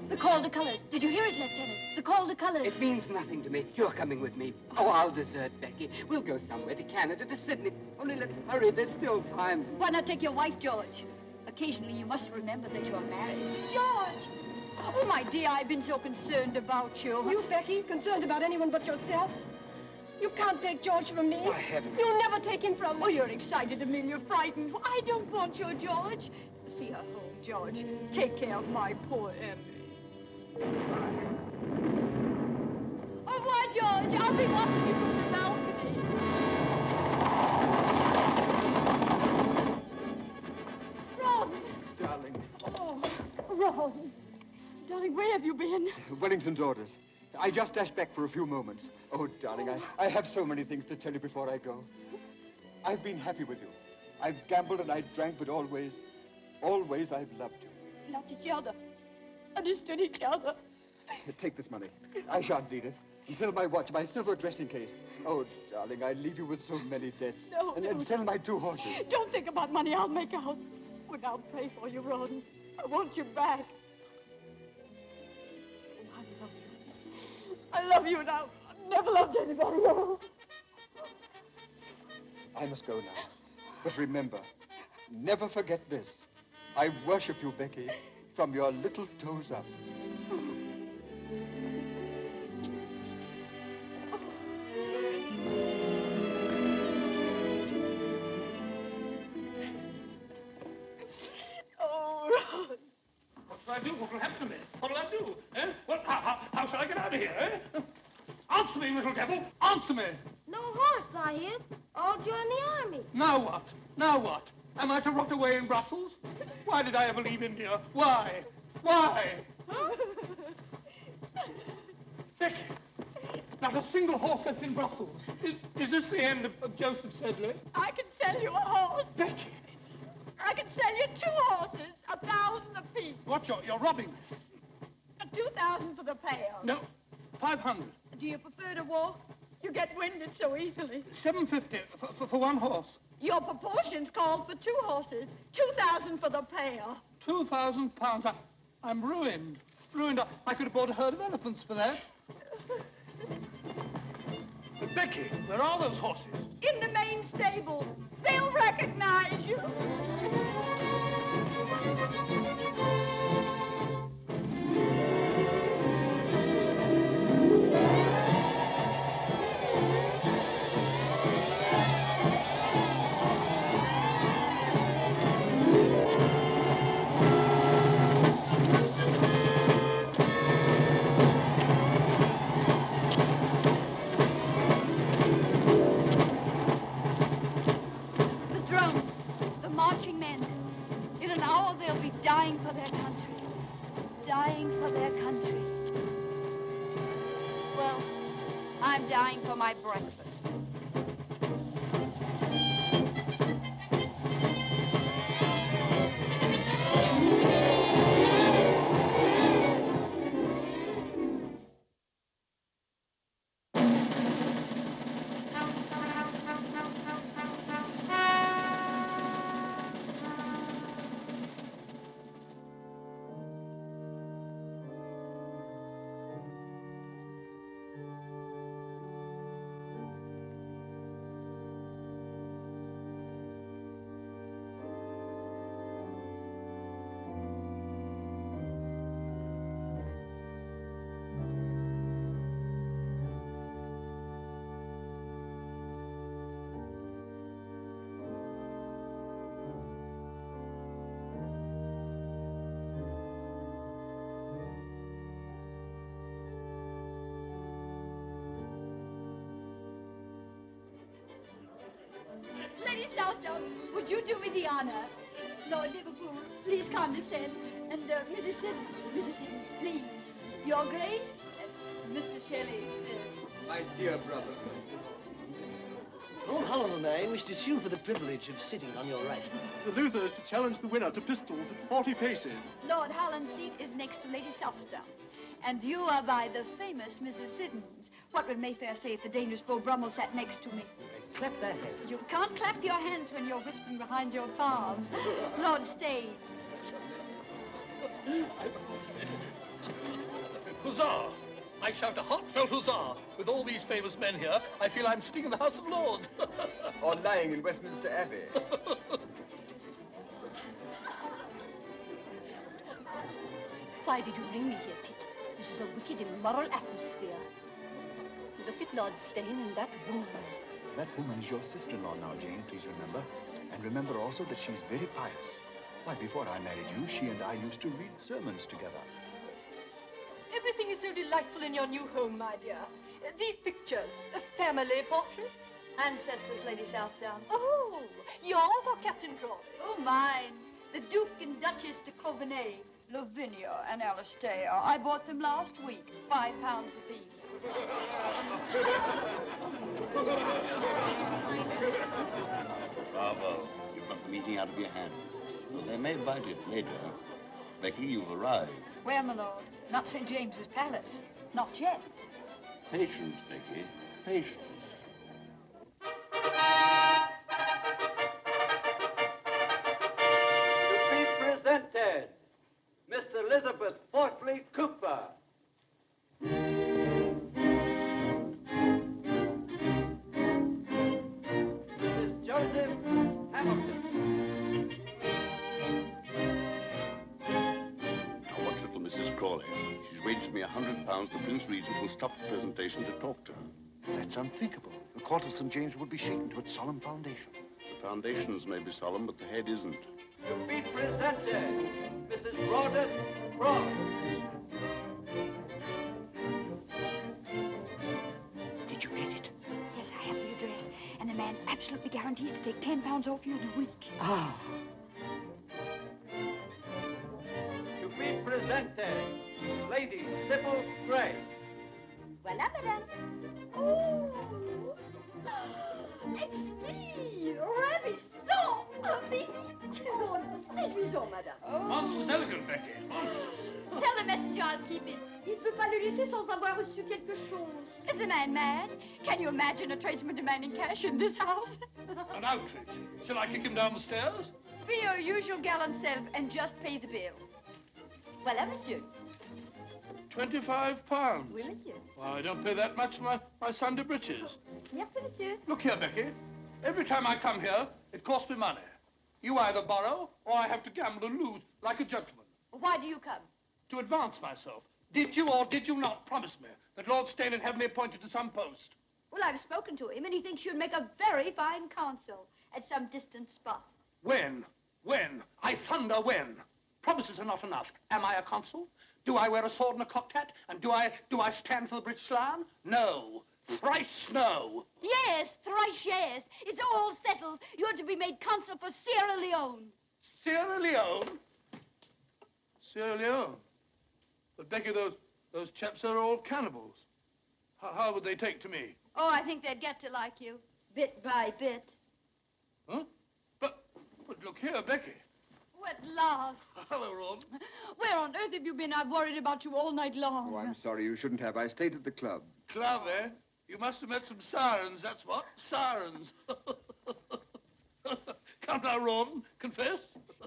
The call to colors. Did you hear it, Lieutenant? The call to colors. It means nothing to me. You're coming with me. Oh, I'll desert Becky. We'll go somewhere, to Canada, to Sydney. Only let's hurry. There's still time. Why not take your wife, George? Occasionally, you must remember that you're married. George! Oh, my dear, I've been so concerned about you. You, Becky, concerned about anyone but yourself? You can't take George from me. Why, heaven. You'll never take him from me. Oh, you're excited, Amelia, frightened. I don't want your George. See her home, George. Take care of my poor Emmy. Au revoir, George. I'll be watching you from the balcony. Ron! Darling. Oh, Ron. Darling, where have you been? Wellington's orders. I just dashed back for a few moments. Oh, darling, I have so many things to tell you before I go. I've been happy with you. I've gambled and I drank, but always I've loved you. Loved each other. Understood each other. Take this money. I shan't need it. And sell my watch, my silver dressing case. Oh, darling, I leave you with so many debts. No, and sell my 2 horses. Don't think about money. I'll make out. But I'll pray for you, Ron. I want you back. I love you. I love you now. I've never loved anybody else. I must go now. But remember, never forget this. I worship you, Becky, from your little toes up. Oh, Ron. What shall I do? What will happen to me? What will I do? Eh? What? How shall I get out of here, eh? Answer me, little devil. Answer me. No horse, Sahib. All join the army. Now what? Now what? Am I to rot away in Brussels? Why did I ever leave India? Why? Why? Becky, not a single horse left in Brussels. Is this the end of Joseph Sedley? I can sell you a horse. Becky! I can sell you 2 horses, 1,000 apiece. What, you're robbing me? 2,000 for the pail. No, 500. Do you prefer to walk? You get winded so easily. 750 for 1 horse. Your proportions call for 2 horses. 2,000 for the pail. 2,000 pounds. I'm ruined. Ruined. I could have bought a herd of elephants for that. But Becky, where are those horses? In the main stable. They'll recognize you. Dying for their country. Dying for their country. Well, I'm dying for my breakfast. Lady Southdown, would you do me the honor? Lord Liverpool, please condescend. And Mrs. Siddons, please. Your Grace, Mr. Shelley. My dear brother. Lord Holland and I wish to sue for the privilege of sitting on your right. The loser is to challenge the winner to pistols at 40 paces. Lord Holland's seat is next to Lady Southdown. And you are by the famous Mrs. Siddons. What would Mayfair say if the dangerous Beau Brummel sat next to me? clap their hands. You can't clap your hands when you're whispering behind your palm. Lord Stane. Huzzah! I shout a heartfelt huzzah. With all these famous men here, I feel I'm sitting in the House of Lords. Or lying in Westminster Abbey. Why did you bring me here, Pitt? This is a wicked, immoral atmosphere. Look at Lord Stane and that woman. That woman is your sister-in-law now, Jane, please remember. And remember also that she's very pious. Why, before I married you, she and I used to read sermons together. Everything is so delightful in your new home, my dear. These pictures, a family portrait. Ancestors, Lady Southdown. Oh, yours or Captain Crawley? Oh, mine. The Duke and Duchess de Clovenay, Lavinia and Alistair. I bought them last week, £5 apiece. Bravo. You've got the meeting out of your hands. Well, they may bite it later. Becky, you've arrived. Where, my lord? Not St. James's Palace. Not yet. Patience, Becky. Patience. To be presented, Miss Elizabeth Fortley Cooper. Mrs. Joseph Hamilton. Now, watch little Mrs. Crawley. She's waged me £100 the Prince Regent will stop the presentation to talk to her. That's unthinkable. The court of St. James would be shaken to its solemn foundation. The foundations may be solemn, but the head isn't. To be presented, Mrs. Rawdon Frost. Did you get it? Yes, I have the address. And the man absolutely guarantees to take £10 off you in a week. Ah. To be presented, Lady Sybil Grey. Voilà, madame. Oh! Exquis! Ravissant! Vite! Oh, séduisant, madame. Monstrous elegant, Becky. Monstrous. Tell the messenger I'll keep it. Il ne peut pas le laisser sans avoir reçu quelque chose. Is the man mad? Can you imagine a tradesman demanding cash in this house? An outrage. Shall I kick him down the stairs? Be your usual gallant self and just pay the bill. Voilà, monsieur. £25. Oui, monsieur. Well, I don't pay that much for my Sunday breeches. Merci, monsieur. Look here, Becky. Every time I come here, it costs me money. You either borrow, or I have to gamble and lose, like a gentleman. Why do you come? To advance myself. Did you or did you not promise me that Lord Stane would have me appointed to some post? Well, I've spoken to him, and he thinks you'd make a very fine consul at some distant spot. When? When? I thunder when? Promises are not enough. Am I a consul? Do I wear a sword and a cocked hat? And do I stand for the British Lion? No. Thrice no. Yes, thrice yes. It's all settled. You're to be made consul for Sierra Leone. Sierra Leone? Sierra Leone? But Becky, those chaps are all cannibals. How would they take to me? Oh, I think they'd get to like you, bit by bit. Huh? But look here, Becky. Oh, at last. Hello, Rob. Where on earth have you been? I've worried about you all night long. Oh, I'm sorry. You shouldn't have. I stayed at the club. Club, eh? You must have met some sirens, that's what. Sirens. Come now, Rob. Confess.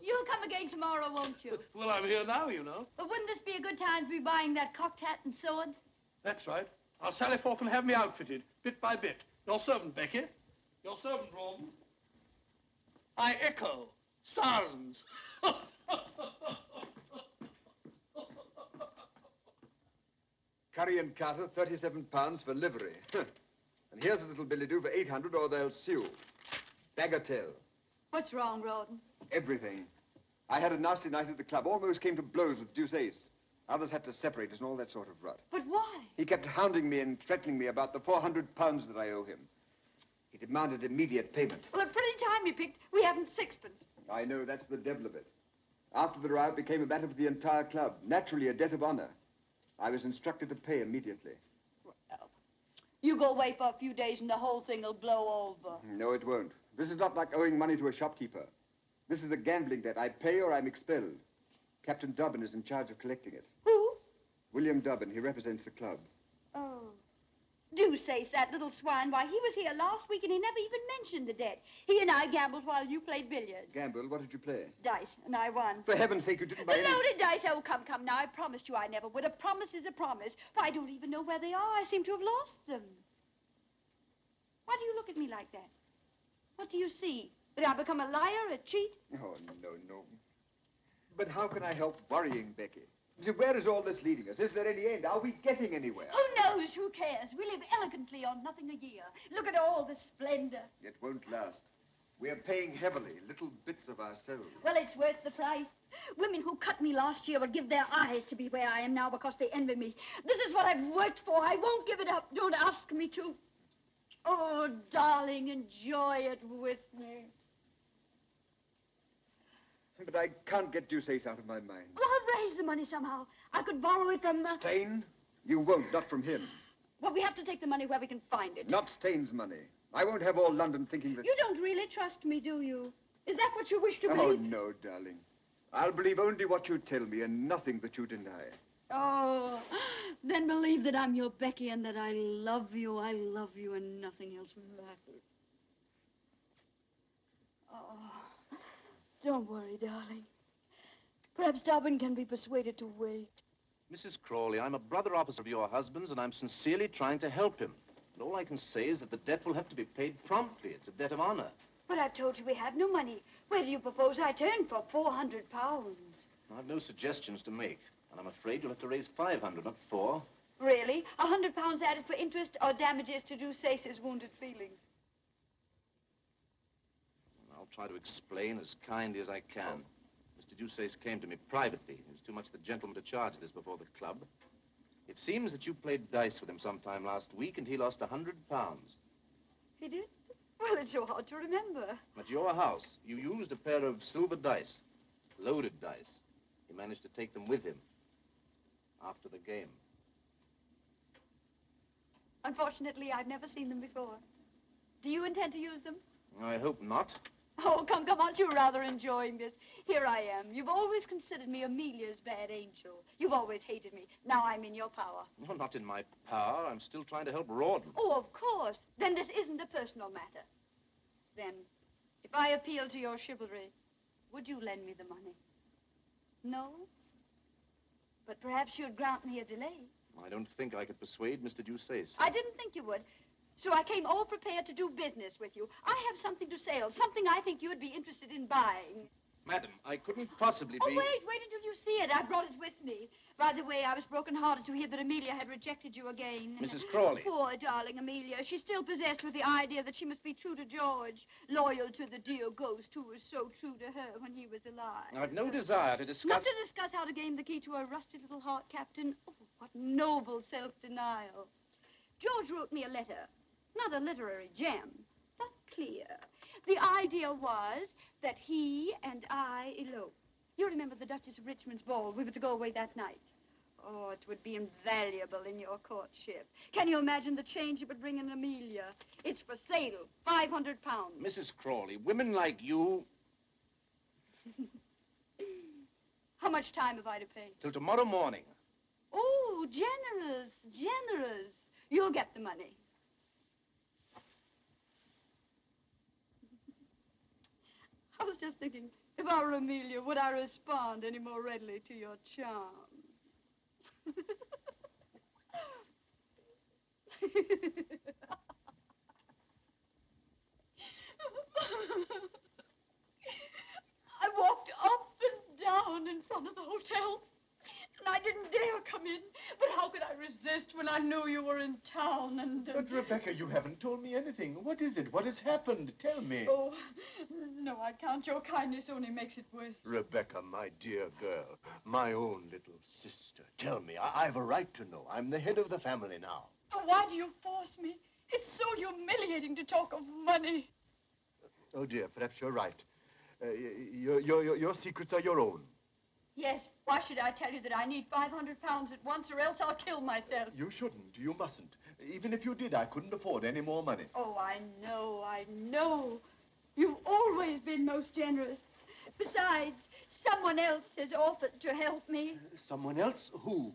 You'll come again tomorrow, won't you? Well, I'm here now, you know. But wouldn't this be a good time to be buying that cocked hat and sword? That's right. I'll sally forth and have me outfitted, bit by bit. Your servant, Becky. Your servant, Rob. I echo. Sirens. Curry and Carter, £37 for livery. And here's a little billet-doux for 800 or they'll sue. Bagatelle. What's wrong, Rawdon? Everything. I had a nasty night at the club. Almost came to blows with Deuce Ace. Others had to separate us and all that sort of rot. But why? He kept hounding me and threatening me about the £400 that I owe him. He demanded immediate payment. Well, a pretty time he picked. We haven't sixpence. I know, that's the devil of it. After the row, it became a matter for the entire club. Naturally, a debt of honor. I was instructed to pay immediately. Well, you go away for a few days and the whole thing will blow over. No, it won't. This is not like owing money to a shopkeeper. This is a gambling debt. I pay or I'm expelled. Captain Dobbin is in charge of collecting it. Who? William Dobbin. He represents the club. Oh. Deuceace, that little swine. Why, he was here last week and he never even mentioned the debt. He and I gambled while you played billiards. Gamble? What did you play? Dice, and I won. For heaven's sake, you didn't buy The any... loaded dice. Oh, come now. I promised you I never would. A promise is a promise. Why, I don't even know where they are. I seem to have lost them. Why do you look at me like that? What do you see? That I become a liar, a cheat? Oh, no. But how can I help worrying, Becky? So where is all this leading us? Is there any end? Are we getting anywhere? Who knows? Who cares? We live elegantly on nothing a year. Look at all the splendor. It won't last. We're paying heavily, little bits of ourselves. Well, it's worth the price. Women who cut me last year would give their eyes to be where I am now because they envy me. This is what I've worked for. I won't give it up. Don't ask me to. Oh, darling, enjoy it with me. But I can't get Deuceace out of my mind. Well, I'll raise the money somehow. I could borrow it from... Stain? You won't, not from him. Well, we have to take the money where we can find it. Not Stain's money. I won't have all London thinking that... You don't really trust me, do you? Is that what you wish to believe? Oh, no, darling. I'll believe only what you tell me and nothing that you deny. Oh, then believe that I'm your Becky and that I love you and nothing else matters. Oh, don't worry, darling. Perhaps Dobbin can be persuaded to wait. Mrs. Crawley, I'm a brother officer of your husband's, and I'm sincerely trying to help him. And all I can say is that the debt will have to be paid promptly. It's a debt of honor. But I told you we have no money. Where do you propose I turn for 400 pounds? I've no suggestions to make, and I'm afraid you'll have to raise 500, not 4. Really? 100 pounds added for interest or damages to Deuceace's wounded feelings? I'll try to explain as kindly as I can. Mr. Deuceace came to me privately. He was too much the gentleman to charge this before the club. It seems that you played dice with him sometime last week, and he lost 100 pounds. He did? Well, it's so hard to remember. At your house, you used a pair of silver dice, loaded dice. He managed to take them with him after the game. Unfortunately, I've never seen them before. Do you intend to use them? I hope not. Oh, come, aren't you rather enjoying this? Here I am. You've always considered me Amelia's bad angel. You've always hated me. Now I'm in your power. No, not in my power. I'm still trying to help Rawdon. Oh, of course. Then this isn't a personal matter. Then, if I appeal to your chivalry, would you lend me the money? No? But perhaps you'd grant me a delay. I don't think I could persuade Mr. Deuceace. I didn't think you would. So I came all prepared to do business with you. I have something to sell, something I think you'd be interested in buying. Madam, I couldn't possibly be... Oh, wait until you see it. I brought it with me. By the way, I was broken-hearted to hear that Amelia had rejected you again. Mrs. Crawley. Poor darling Amelia. She's still possessed with the idea that she must be true to George, loyal to the dear ghost who was so true to her when he was alive. I've no desire to discuss... Not to discuss how to gain the key to her rusty little heart, Captain. Oh, what noble self-denial. George wrote me a letter. Not a literary gem, but clear. The idea was that he and I elope. You remember the Duchess of Richmond's ball? We were to go away that night. Oh, it would be invaluable in your courtship. Can you imagine the change it would bring in Amelia? It's for sale, 500 pounds. Mrs. Crawley, women like you... How much time have I to pay? Till tomorrow morning. Oh, generous, generous. You'll get the money. I was just thinking, if I were Amelia, would I respond any more readily to your charms? I walked up and down in front of the hotel, and I didn't dare come in. But how could I resist when I knew you were in town and... But, Rebecca, you haven't told me anything. What is it? What has happened? Tell me. Oh, no, I can't. Your kindness only makes it worse. Rebecca, my dear girl, my own little sister, tell me. I've a right to know. I'm the head of the family now. Oh, why do you force me? It's so humiliating to talk of money. Oh, dear, perhaps you're right. Your secrets are your own. Yes, why should I tell you that I need 500 pounds at once or else I'll kill myself? You shouldn't. You mustn't. Even if you did, I couldn't afford any more money. Oh, I know. You've always been most generous. Besides, someone else has offered to help me. Someone else? Who?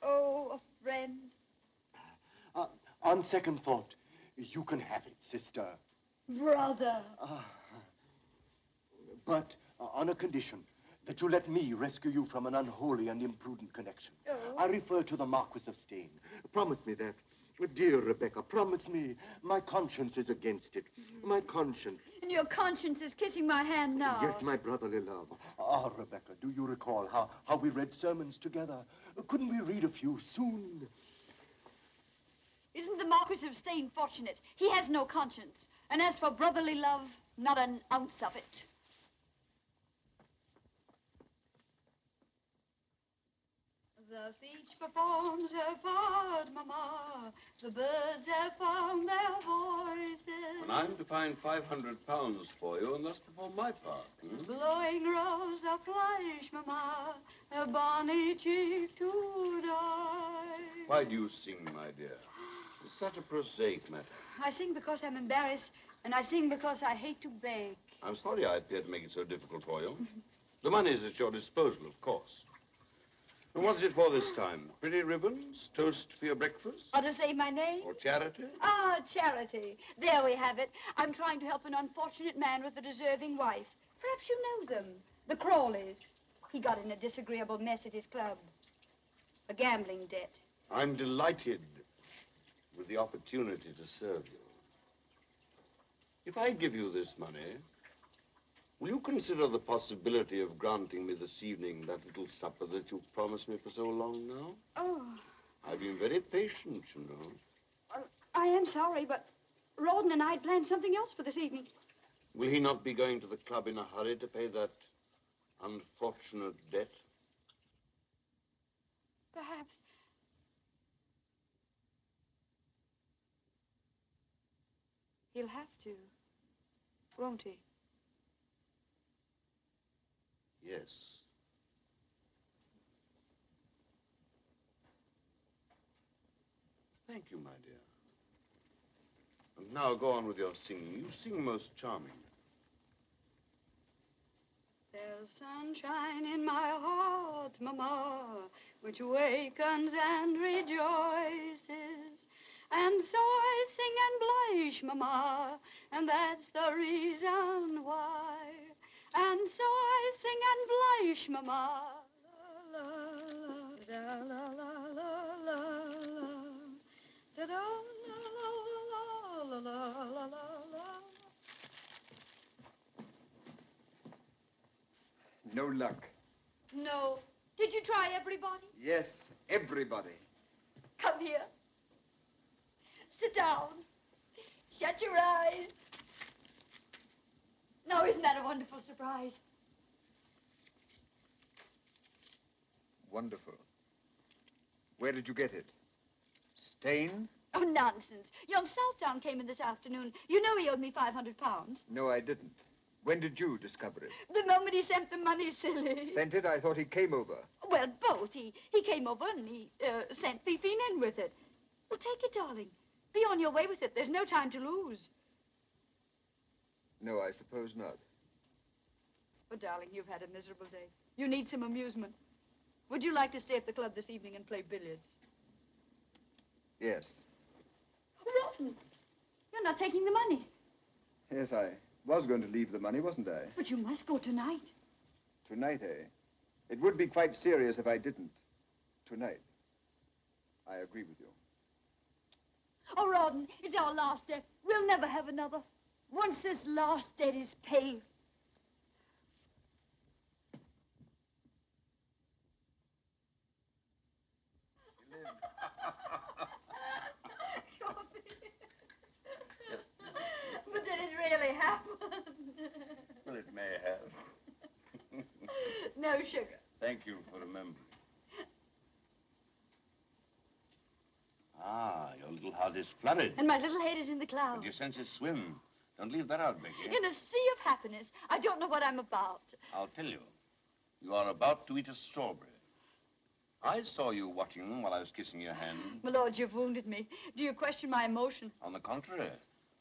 Oh, a friend. On second thought, you can have it, sister. Brother. But on a condition that you let me rescue you from an unholy and imprudent connection. Oh. I refer to the Marquis of Steyne. Promise me that. Dear Rebecca, promise me. My conscience is against it. My conscience. And your conscience is kissing my hand now. Yes, my brotherly love. Ah, Rebecca, do you recall how we read sermons together? Couldn't we read a few soon? Isn't the Marquis of Steyne fortunate? He has no conscience. And as for brotherly love, not an ounce of it. The speech performs her part, Mama. The birds have found their voices. And I'm to find £500 for you, and thus perform my part. Blowing rose of flesh, Mama. Her bonny cheek to die. Why do you sing, my dear? It's such a prosaic matter. I sing because I'm embarrassed, and I sing because I hate to beg. I'm sorry I appear to make it so difficult for you. The money is at your disposal, of course. And what's it for this time? Pretty ribbons? Toast for your breakfast? Or to say my name? Or charity? Ah, charity. There we have it. I'm trying to help an unfortunate man with a deserving wife. Perhaps you know them. The Crawleys. He got in a disagreeable mess at his club. A gambling debt. I'm delighted with the opportunity to serve you. If I give you this money, will you consider the possibility of granting me this evening that little supper that you've promised me for so long now? Oh. I've been very patient, you know. I am sorry, but Rouben and I had planned something else for this evening. Will he not be going to the club in a hurry to pay that unfortunate debt? Perhaps. He'll have to, won't he? Yes. Thank you, my dear. And now go on with your singing. You sing most charmingly. There's sunshine in my heart, Mama, which wakens and rejoices. And so I sing and blush, Mama, and that's the reason why. And so I sing and blush, Mama. La, la, la, la, la, la, la. Da, da, la, la, la, la, la, la, la. No luck. No. Did you try everybody? Yes, everybody. Come here. Sit down. Shut your eyes. Now, isn't that a wonderful surprise? Wonderful. Where did you get it? Steyne? Oh, nonsense. Young Southdown came in this afternoon. You know he owed me £500. No, I didn't. When did you discover it? The moment he sent the money, silly. Sent it? I thought he came over. Well, both. He came over and he sent Fifine in with it. Well, take it, darling. Be on your way with it. There's no time to lose. No, I suppose not. Oh, darling, you've had a miserable day. You need some amusement. Would you like to stay at the club this evening and play billiards? Yes. Rotten. You're not taking the money. Yes, I was going to leave the money, wasn't I? But you must go tonight. Tonight, eh? It would be quite serious if I didn't. Tonight. I agree with you. Oh, Rawdon, it's our last debt. We'll never have another. Once this last debt is paid. But did it really happen? Well, it may have. No sugar. Thank you for remembering. Ah, your little heart is flooded. And my little head is in the clouds. And your senses swim. Don't leave that out, Becky. In a sea of happiness. I don't know what I'm about. I'll tell you. You are about to eat a strawberry. I saw you watching them while I was kissing your hand. My lord, you've wounded me. Do you question my emotion? On the contrary,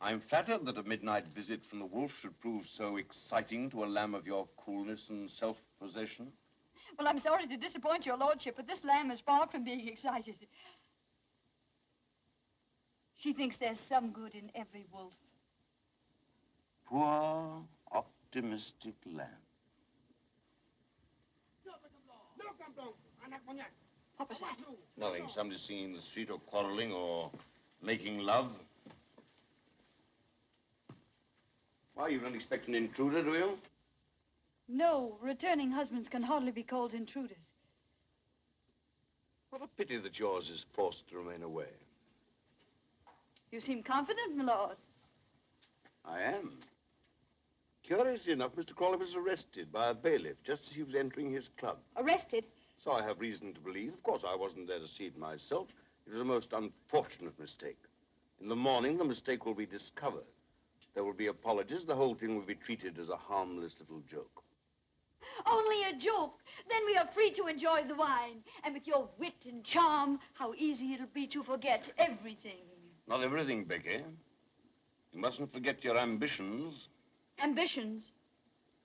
I'm flattered that a midnight visit from the wolf should prove so exciting to a lamb of your coolness and self-possession. Well, I'm sorry to disappoint your lordship, but this lamb is far from being excited. She thinks there's some good in every wolf. Poor, optimistic lamb. What was that? Nothing. Somebody singing in the street or quarreling or making love. Why, you don't expect an intruder, do you? No, returning husbands can hardly be called intruders. What a pity that yours is forced to remain away. You seem confident, my lord. I am. Curiously enough, Mr. Crawley was arrested by a bailiff just as he was entering his club. Arrested? So I have reason to believe. Of course, I wasn't there to see it myself. It was a most unfortunate mistake. In the morning, the mistake will be discovered. There will be apologies. The whole thing will be treated as a harmless little joke. Only a joke. Then we are free to enjoy the wine. And with your wit and charm, how easy it'll be to forget everything. Not everything, Becky. You mustn't forget your ambitions. Ambitions?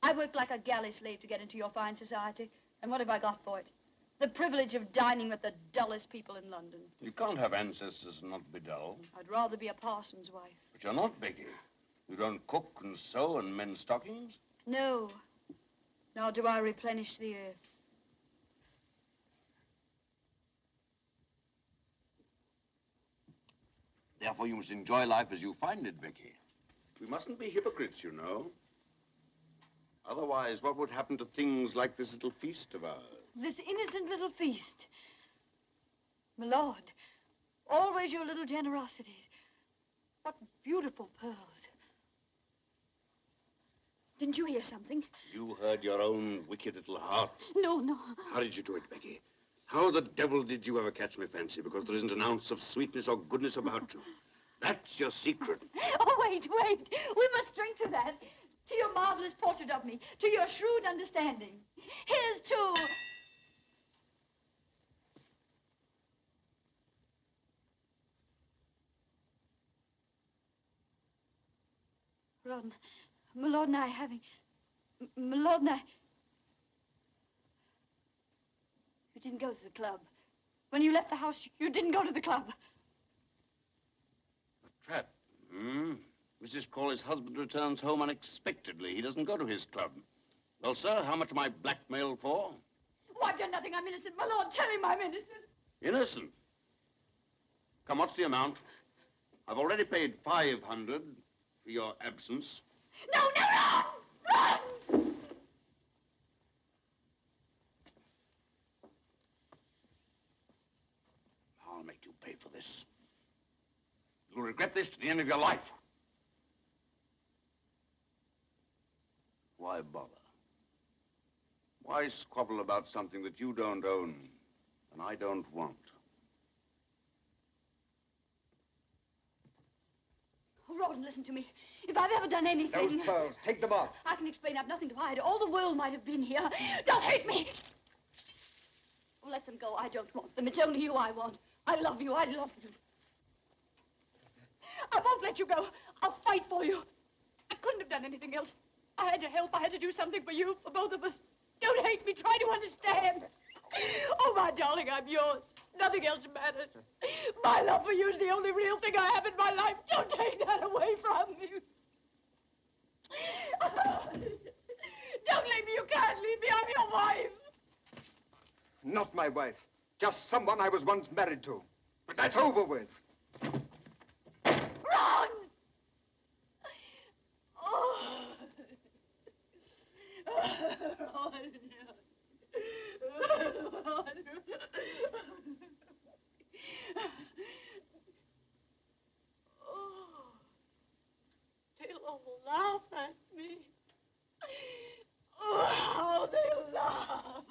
I worked like a galley slave to get into your fine society. And what have I got for it? The privilege of dining with the dullest people in London. You can't have ancestors and not be dull. I'd rather be a parson's wife. But you're not, Becky. You don't cook and sew and mend stockings. No. Nor do I replenish the earth. Therefore, you must enjoy life as you find it, Becky. We mustn't be hypocrites, you know. Otherwise, what would happen to things like this little feast of ours? This innocent little feast. My lord, always your little generosities. What beautiful pearls. Didn't you hear something? You heard your own wicked little heart. No, no. How did you do it, Becky? How the devil did you ever catch my fancy? Because there isn't an ounce of sweetness or goodness about you. That's your secret. Oh, wait, wait. We must drink to that. To your marvelous portrait of me. To your shrewd understanding. Here's to... Ron, my lord and I having... My lord and I... You didn't go to the club. When you left the house, you didn't go to the club. A trap, hmm? Mrs. Crawley's husband returns home unexpectedly. He doesn't go to his club. Well, sir, how much am I blackmailed for? Oh, I've done nothing. I'm innocent. My lord, tell him I'm innocent. Innocent. Come, what's the amount? I've already paid 500 for your absence. No, no, Ron! Run! I'll make you pay for this. You'll regret this to the end of your life. Why bother? Why squabble about something that you don't own and I don't want? Oh, Ron, listen to me. If I've ever done anything... Those pearls, take them off. I can explain. I've nothing to hide. All the world might have been here. Don't hate me! Oh, let them go. I don't want them. It's only you I want. I love you. I love you. I won't let you go. I'll fight for you. I couldn't have done anything else. I had to help. I had to do something for you, for both of us. Don't hate me. Try to understand. Oh, my darling, I'm yours. Nothing else matters. My love for you is the only real thing I have in my life. Don't take that away from me. Don't leave me. You can't leave me. I'm your wife. Not my wife. Just someone I was once married to. But that's over with. Ron! Oh. They'll all laugh at me. Oh, how they'll laugh.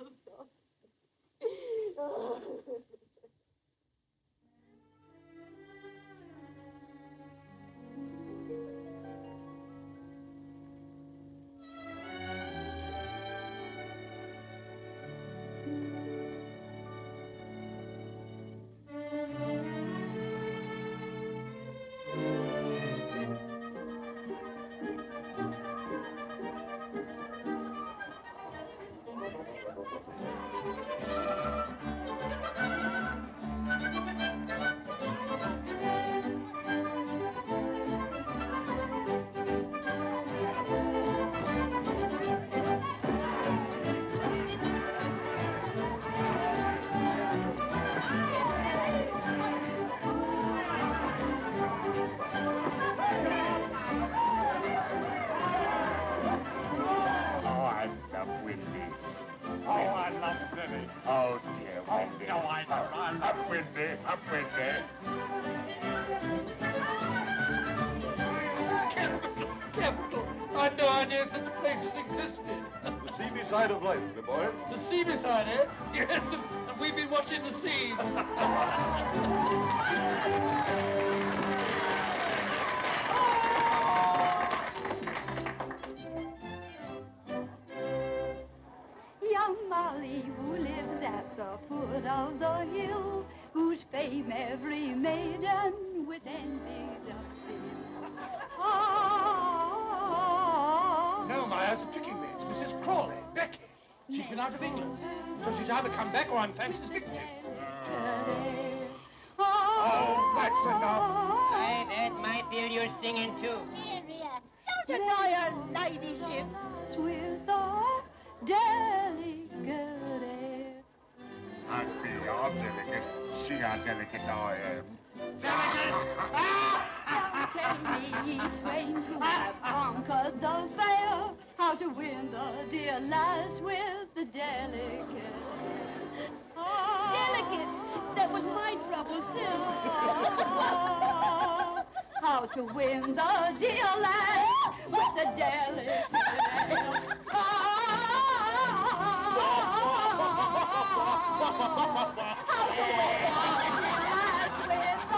right, all right. Up with me, up with me. Capital. I had no idea such places existed. The seamy side of life, my boy. The seamy side, eh? Yes, and we've been watching the seas. Young Molly, who lives at the foot of the hill, whose fame every maiden with envy doth fill. No, my eyes are tricking me. It's Mrs. Crawley, Becky. She's been out of England. So she's either come back or I'm fancy's victim. Oh, that's enough. I've had my fill you're singing too. Miriam, don't annoy her ladyship. With a delicate air. I'd be all delicate. See how delicate I am. Don't tell me, swains who have conquered the fair, how to win the dear lass with the delicate. Delicate? That was my trouble, too. How to win the dear lass with the delicate. How to win the dear lass with the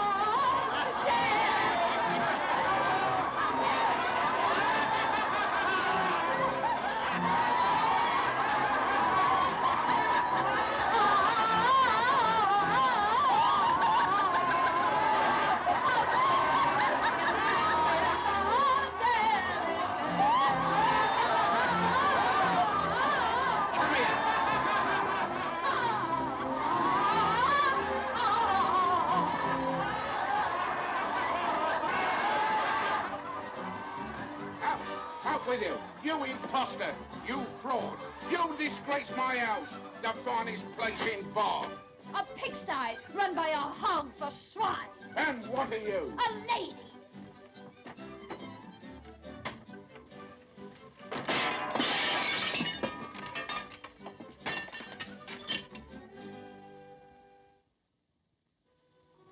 Out with you. You imposter. You fraud. You disgrace my house. The finest place in Bath. a pigsty run by a hog for swine. And what are you? A lady.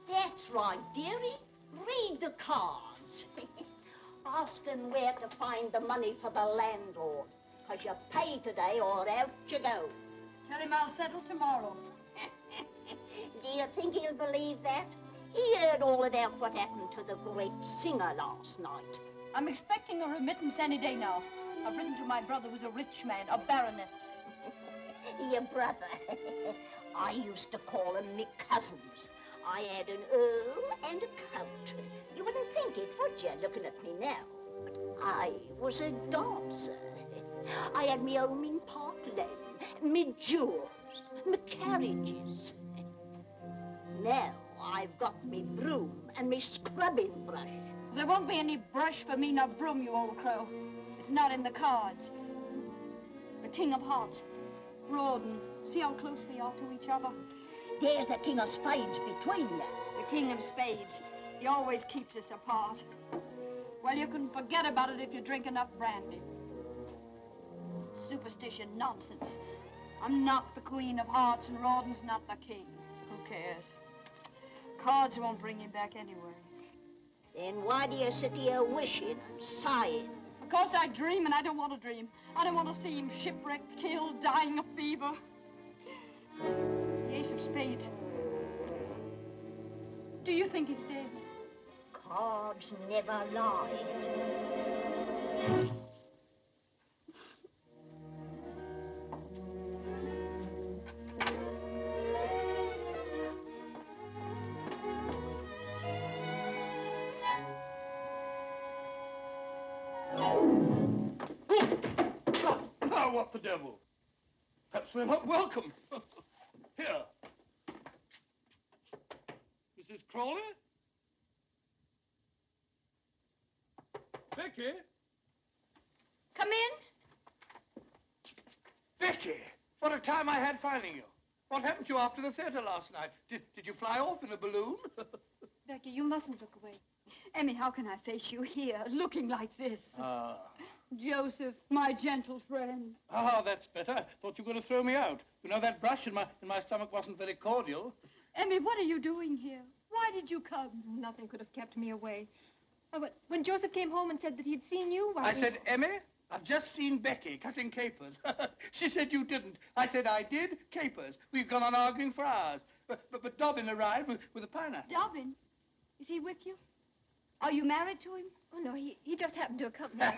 That's right, dearie. Read the cards. Ask them where to find the money for the landlord. Because you pay today or out you go. Tell him I'll settle tomorrow. Do you think he'll believe that? He heard all about what happened to the great singer last night. I'm expecting a remittance any day now. I've written to my brother who's a rich man, a baronet. Your brother. I used to call him me cousins. I had an earl and a count. You wouldn't think it, would you, looking at me now? But I was a dancer. I had me home in Park Lane, me jewels, me carriages. Now I've got me broom and me scrubbing brush. There won't be any brush for me nor broom, you old crow. It's not in the cards. The King of Hearts, Rouben. See how close we are to each other? There's the King of Spades between you. The King of Spades. He always keeps us apart. Well, you can forget about it if you drink enough brandy. Superstition nonsense. I'm not the Queen of Hearts and Rouben's not the King. Who cares? Cards won't bring him back anyway. Then why do you sit here wishing and sighing? Because I dream and I don't want to dream. I don't want to see him shipwrecked, killed, dying of fever. The Ace of Spades. Do you think he's dead? Cards never lie. Oh, what the devil? Perhaps we're not welcome. Here. Mrs. Crawley? Becky? Come in. Becky! What a time I had finding you. What happened to you after the theater last night? Did you fly off in a balloon? Becky, you mustn't look away. Emmy, how can I face you here, looking like this? Joseph, my gentle friend. Ah, that's better. Thought you were going to throw me out. You know, that brush in my stomach wasn't very cordial. Emmy, what are you doing here? Why did you come? Nothing could have kept me away. Oh, but when Joseph came home and said that he'd seen you, I said, Emmy, I've just seen Becky cutting capers. She said you didn't. I said I did. Capers. We've gone on arguing for hours. But Dobbin arrived with a pineapple. Dobbin? Is he with you? Are you married to him? Oh, no, he just happened to accompany us.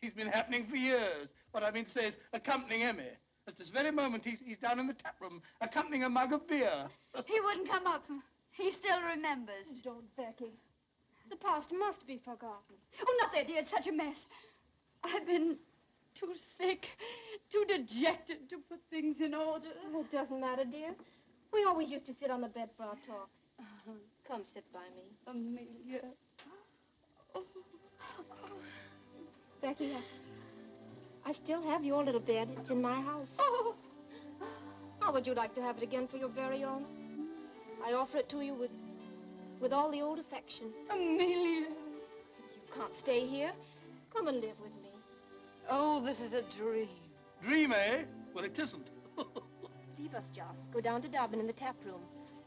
He's been happening for years. What I mean to say is accompanying Emmy. At this very moment, he's down in the tap room, accompanying a mug of beer. He wouldn't come up. He still remembers. Don't, Becky. The past must be forgotten. Oh, not that, dear. It's such a mess. I've been too sick, too dejected to put things in order. Oh, it doesn't matter, dear. We always used to sit on the bed for our talks. Come sit by me. Amelia. Oh. Becky, I still have your little bed. It's in my house. Oh. How would you like to have it again for your very own? I offer it to you with all the old affection. Amelia. You can't stay here. Come and live with me. Oh, this is a dream. Dream, eh? Well, it isn't. Leave us, Joss. Go down to Dobbin in the tap room.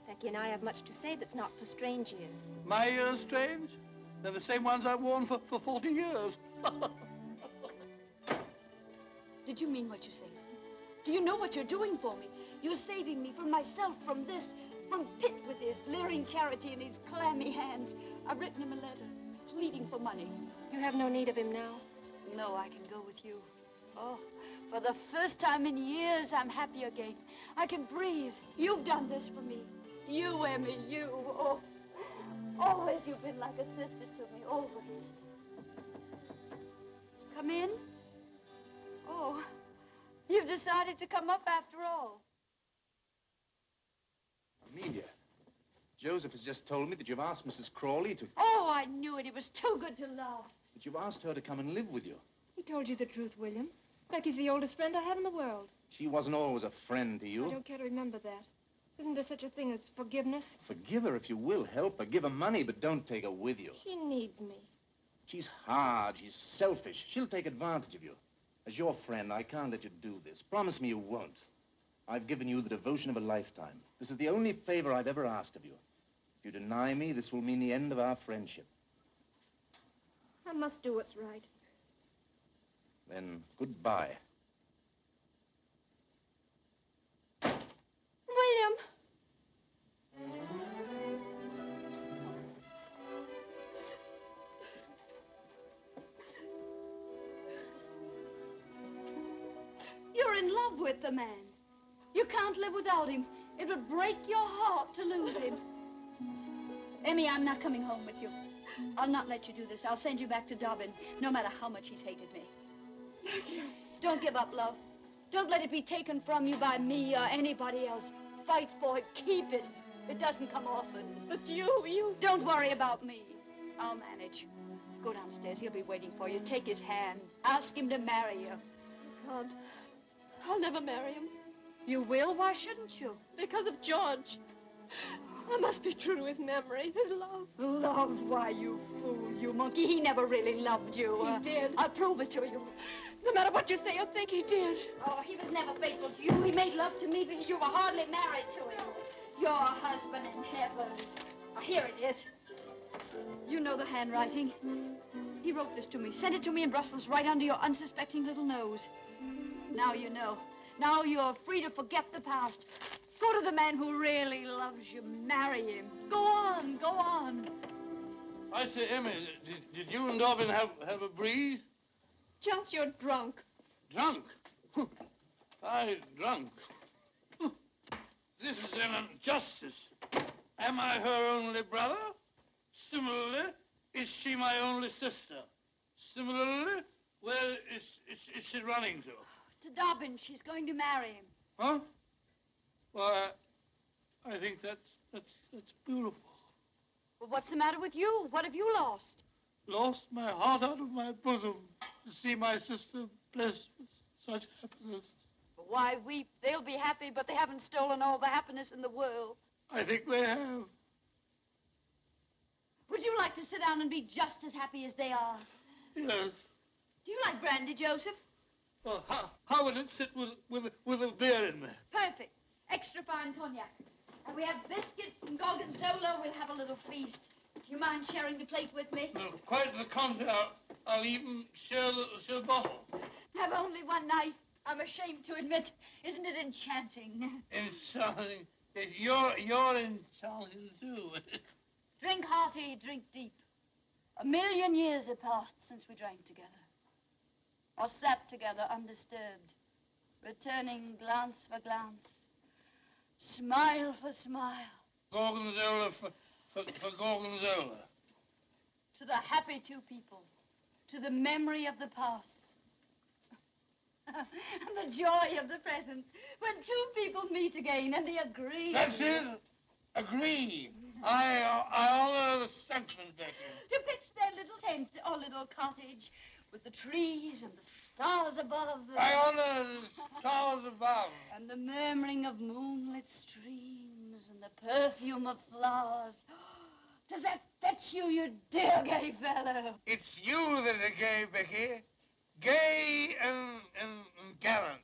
Becky and I have much to say that's not for strange ears. My ears strange? They're the same ones I've worn for 40 years. Did you mean what you said? Do you know what you're doing for me? You're saving me from myself, from this, from Pitt with his leering charity in his clammy hands. I've written him a letter, pleading for money. You have no need of him now. No, I can go with you. Oh, for the first time in years, I'm happy again. I can breathe. You've done this for me. You, Emmy, you. Oh, always you've been like a sister to me, always. Come in? Oh, you've decided to come up after all. Amelia, Joseph has just told me that you've asked Mrs. Crawley to... Oh, I knew it. It was too good to last. That you've asked her to come and live with you. He told you the truth, William. Becky's the oldest friend I have in the world. She wasn't always a friend to you. I don't care to remember that. Isn't there such a thing as forgiveness? Forgive her if you will. Help her. Give her money, but don't take her with you. She needs me. She's hard. She's selfish. She'll take advantage of you. As your friend, I can't let you do this. Promise me you won't. I've given you the devotion of a lifetime. This is the only favor I've ever asked of you. If you deny me, this will mean the end of our friendship. I must do what's right. Then, goodbye. William! You're in love with the man. You can't live without him. It would break your heart to lose him. Emmy, I'm not coming home with you. I'll not let you do this. I'll send you back to Dobbin, no matter how much he's hated me. Don't give up, love. Don't let it be taken from you by me or anybody else. Fight for it. Keep it. It doesn't come often. But you... Don't worry about me. I'll manage. Go downstairs. He'll be waiting for you. Take his hand. Ask him to marry you. I can't. I'll never marry him. You will? Why shouldn't you? Because of George. I must be true to his memory, his love. Love? Why, you fool, you monkey. He never really loved you. He did. I'll prove it to you. No matter what you say or think, he did. Oh, he was never faithful to you. He made love to me, but you were hardly married to him. Your husband in heaven. Oh, here it is. You know the handwriting. He wrote this to me, sent it to me in Brussels right under your unsuspecting little nose. Now you know. Now you're free to forget the past. Go to the man who really loves you. Marry him. Go on, go on. I say, Emmy, did you and Dobbin have a breeze? Just you're drunk. Drunk? I drunk. This is an injustice. Am I her only brother? Similarly, is she my only sister? Similarly, where is she running to? To Dobbin. She's going to marry him. Huh? Well, I think that's beautiful. Well, what's the matter with you? What have you lost? Lost my heart out of my bosom to see my sister blessed with such happiness. Why weep? They'll be happy, but they haven't stolen all the happiness in the world. I think they have. Would you like to sit down and be just as happy as they are? Yes. Do you like brandy, Joseph? Well, how would it sit with a beer in there? Perfect. Extra fine cognac. And we have biscuits and gorgonzola. We'll have a little feast. Do you mind sharing the plate with me? No, quite the contrary. I'll even share the bottle. Have only one knife. I'm ashamed to admit. Isn't it enchanting? Enchanting. You're enchanting, too. Drink hearty, drink deep. 1,000,000 years have passed since we drank together. Or sat together undisturbed, returning glance for glance, smile for smile. Gorgonzola for gorgonzola. To the happy two people, to the memory of the past, and the joy of the present, when two people meet again and they agree. That's it. Agree. I honor the sentiment, Becky. To pitch their little tent or little cottage with the trees and the stars above. I honor the stars above. And the murmuring of moonlit streams and the perfume of flowers. Does that fetch you, you dear gay fellow? It's you that are gay, Becky. Gay and gallant.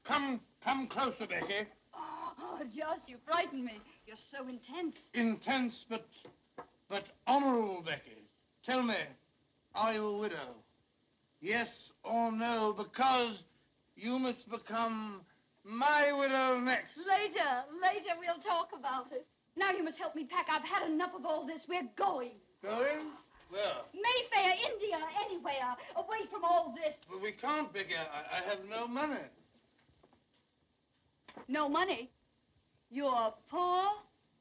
Come closer, Becky. Oh, Joss, you frighten me. You're so intense. Intense, but honorable, Becky. Tell me, are you a widow? Yes or no, because you must become my widow next. Later, we'll talk about it. Now you must help me pack. I've had enough of all this. We're going. Going? Where? Mayfair, India, anywhere. Away from all this. Well, we can't, Becky. I have no money. No money? You're poor?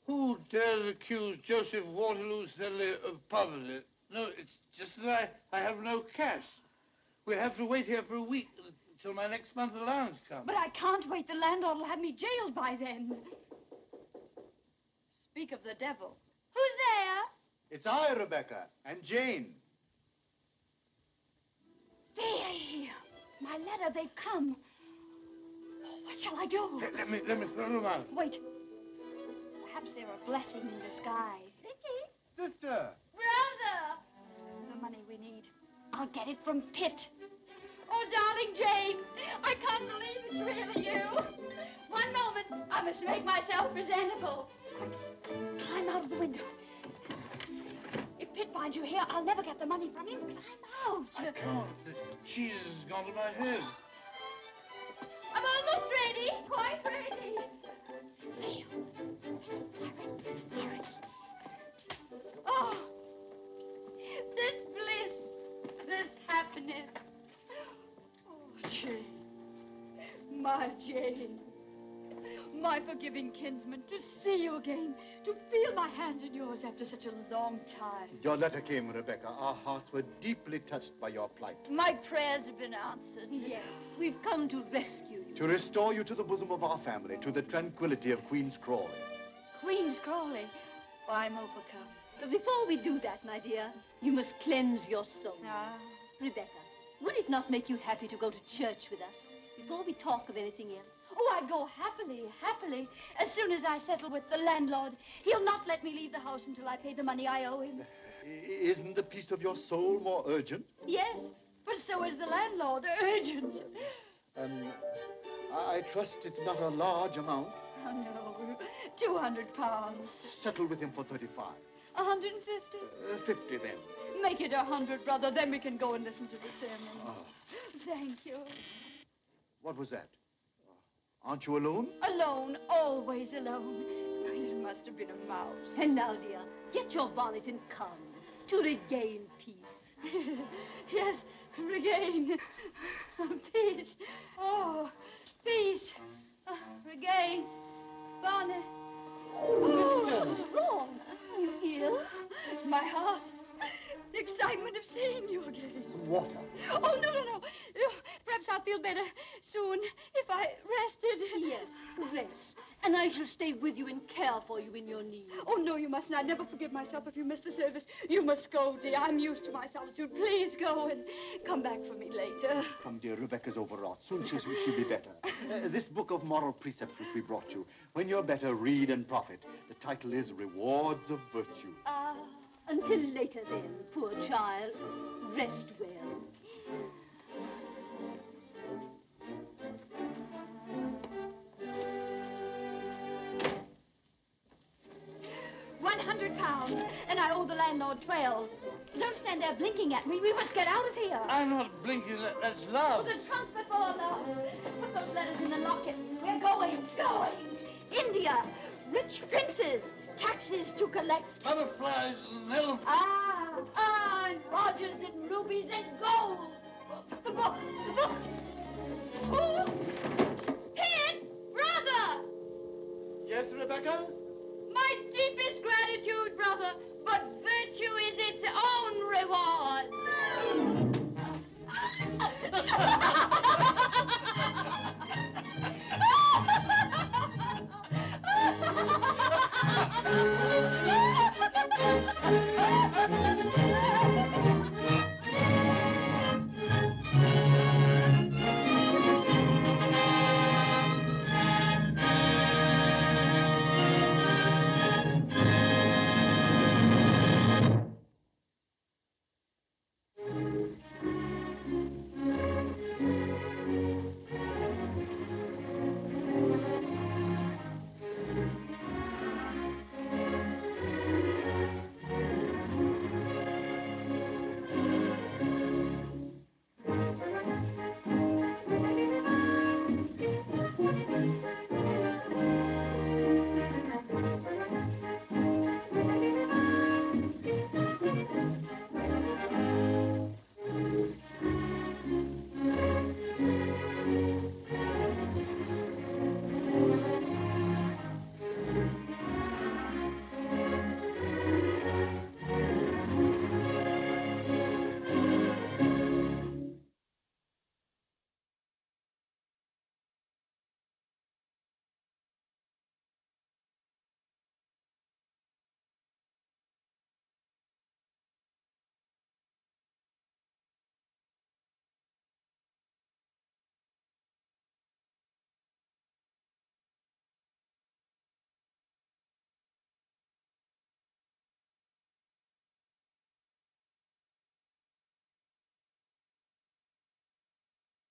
Who dares accuse Joseph Waterloo Sedley of poverty? No, it's just that I have no cash. We'll have to wait here for a week until my next month's allowance comes. But I can't wait. The landlord will have me jailed by then. Speak of the devil. Who's there? It's I, Rebecca, and Jane. Billie! My letter, they've come. Oh, what shall I do? Let me throw them out. Wait. Perhaps they're a blessing in disguise. Sister! Brother! The money we need. I'll get it from Pitt. Oh, darling Jane, I can't believe it's really you. One moment, I must make myself presentable. Quick, climb out of the window. If Pitt finds you here, I'll never get the money from him. Climb out. I can't. The cheese has gone to my head. I'm almost ready, quite ready. There. Hurry. Oh, this bliss, this happiness. Oh, Jane, my Jane, my forgiving kinsman, to see you again, to feel my hand in yours after such a long time. Your letter came, Rebecca. Our hearts were deeply touched by your plight. My prayers have been answered. Yes, we've come to rescue you. To restore you to the bosom of our family, to the tranquility of Queen's Crawley. Queen's Crawley? Oh, I'm overcome. But before we do that, my dear, you must cleanse your soul. Ah. Rebecca, would it not make you happy to go to church with us before we talk of anything else? Oh, I'd go happily. As soon as I settle with the landlord, he'll not let me leave the house until I pay the money I owe him. Isn't the peace of your soul more urgent? Yes, but so is the landlord. Urgent. I trust it's not a large amount. Oh, no. 200 pounds. Settle with him for 35. 150? 50 then. Make it 100, brother. Then we can go and listen to the sermon. Oh. Thank you. What was that? Aren't you alone? Alone, always alone. It must have been a mouse. And now, dear, get your bonnet and come to regain peace. Yes, regain. Peace. Oh, peace. Regain. Bonnet. Oh, what's wrong? Are you ill? My heart. The excitement of seeing you again. Some water. Oh, no. Perhaps I'll feel better soon if I rested. Yes, rest. And I shall stay with you and care for you in your need. Oh, no, you mustn't. I'd never forgive myself if you missed the service. You must go, dear. I'm used to my solitude. Please go and come back for me later. Come, dear, Rebecca's overwrought. Soon she'll be better. This book of moral precepts which we brought you, when you're better, read and profit. The title is Rewards of Virtue. Until later then, poor child. Rest well. pounds, and I owe the landlord 12. Don't stand there blinking at me. We must get out of here. I'm not blinking. That's love. The trunk before love. Put those letters in the locket. We're going. India. Rich princes. Taxes to collect. Butterflies and elephants. And Rogers and rubies and gold. The book. Oh. Hit, brother. Yes, Rebecca? My deepest gratitude, brother, but virtue is its own reward.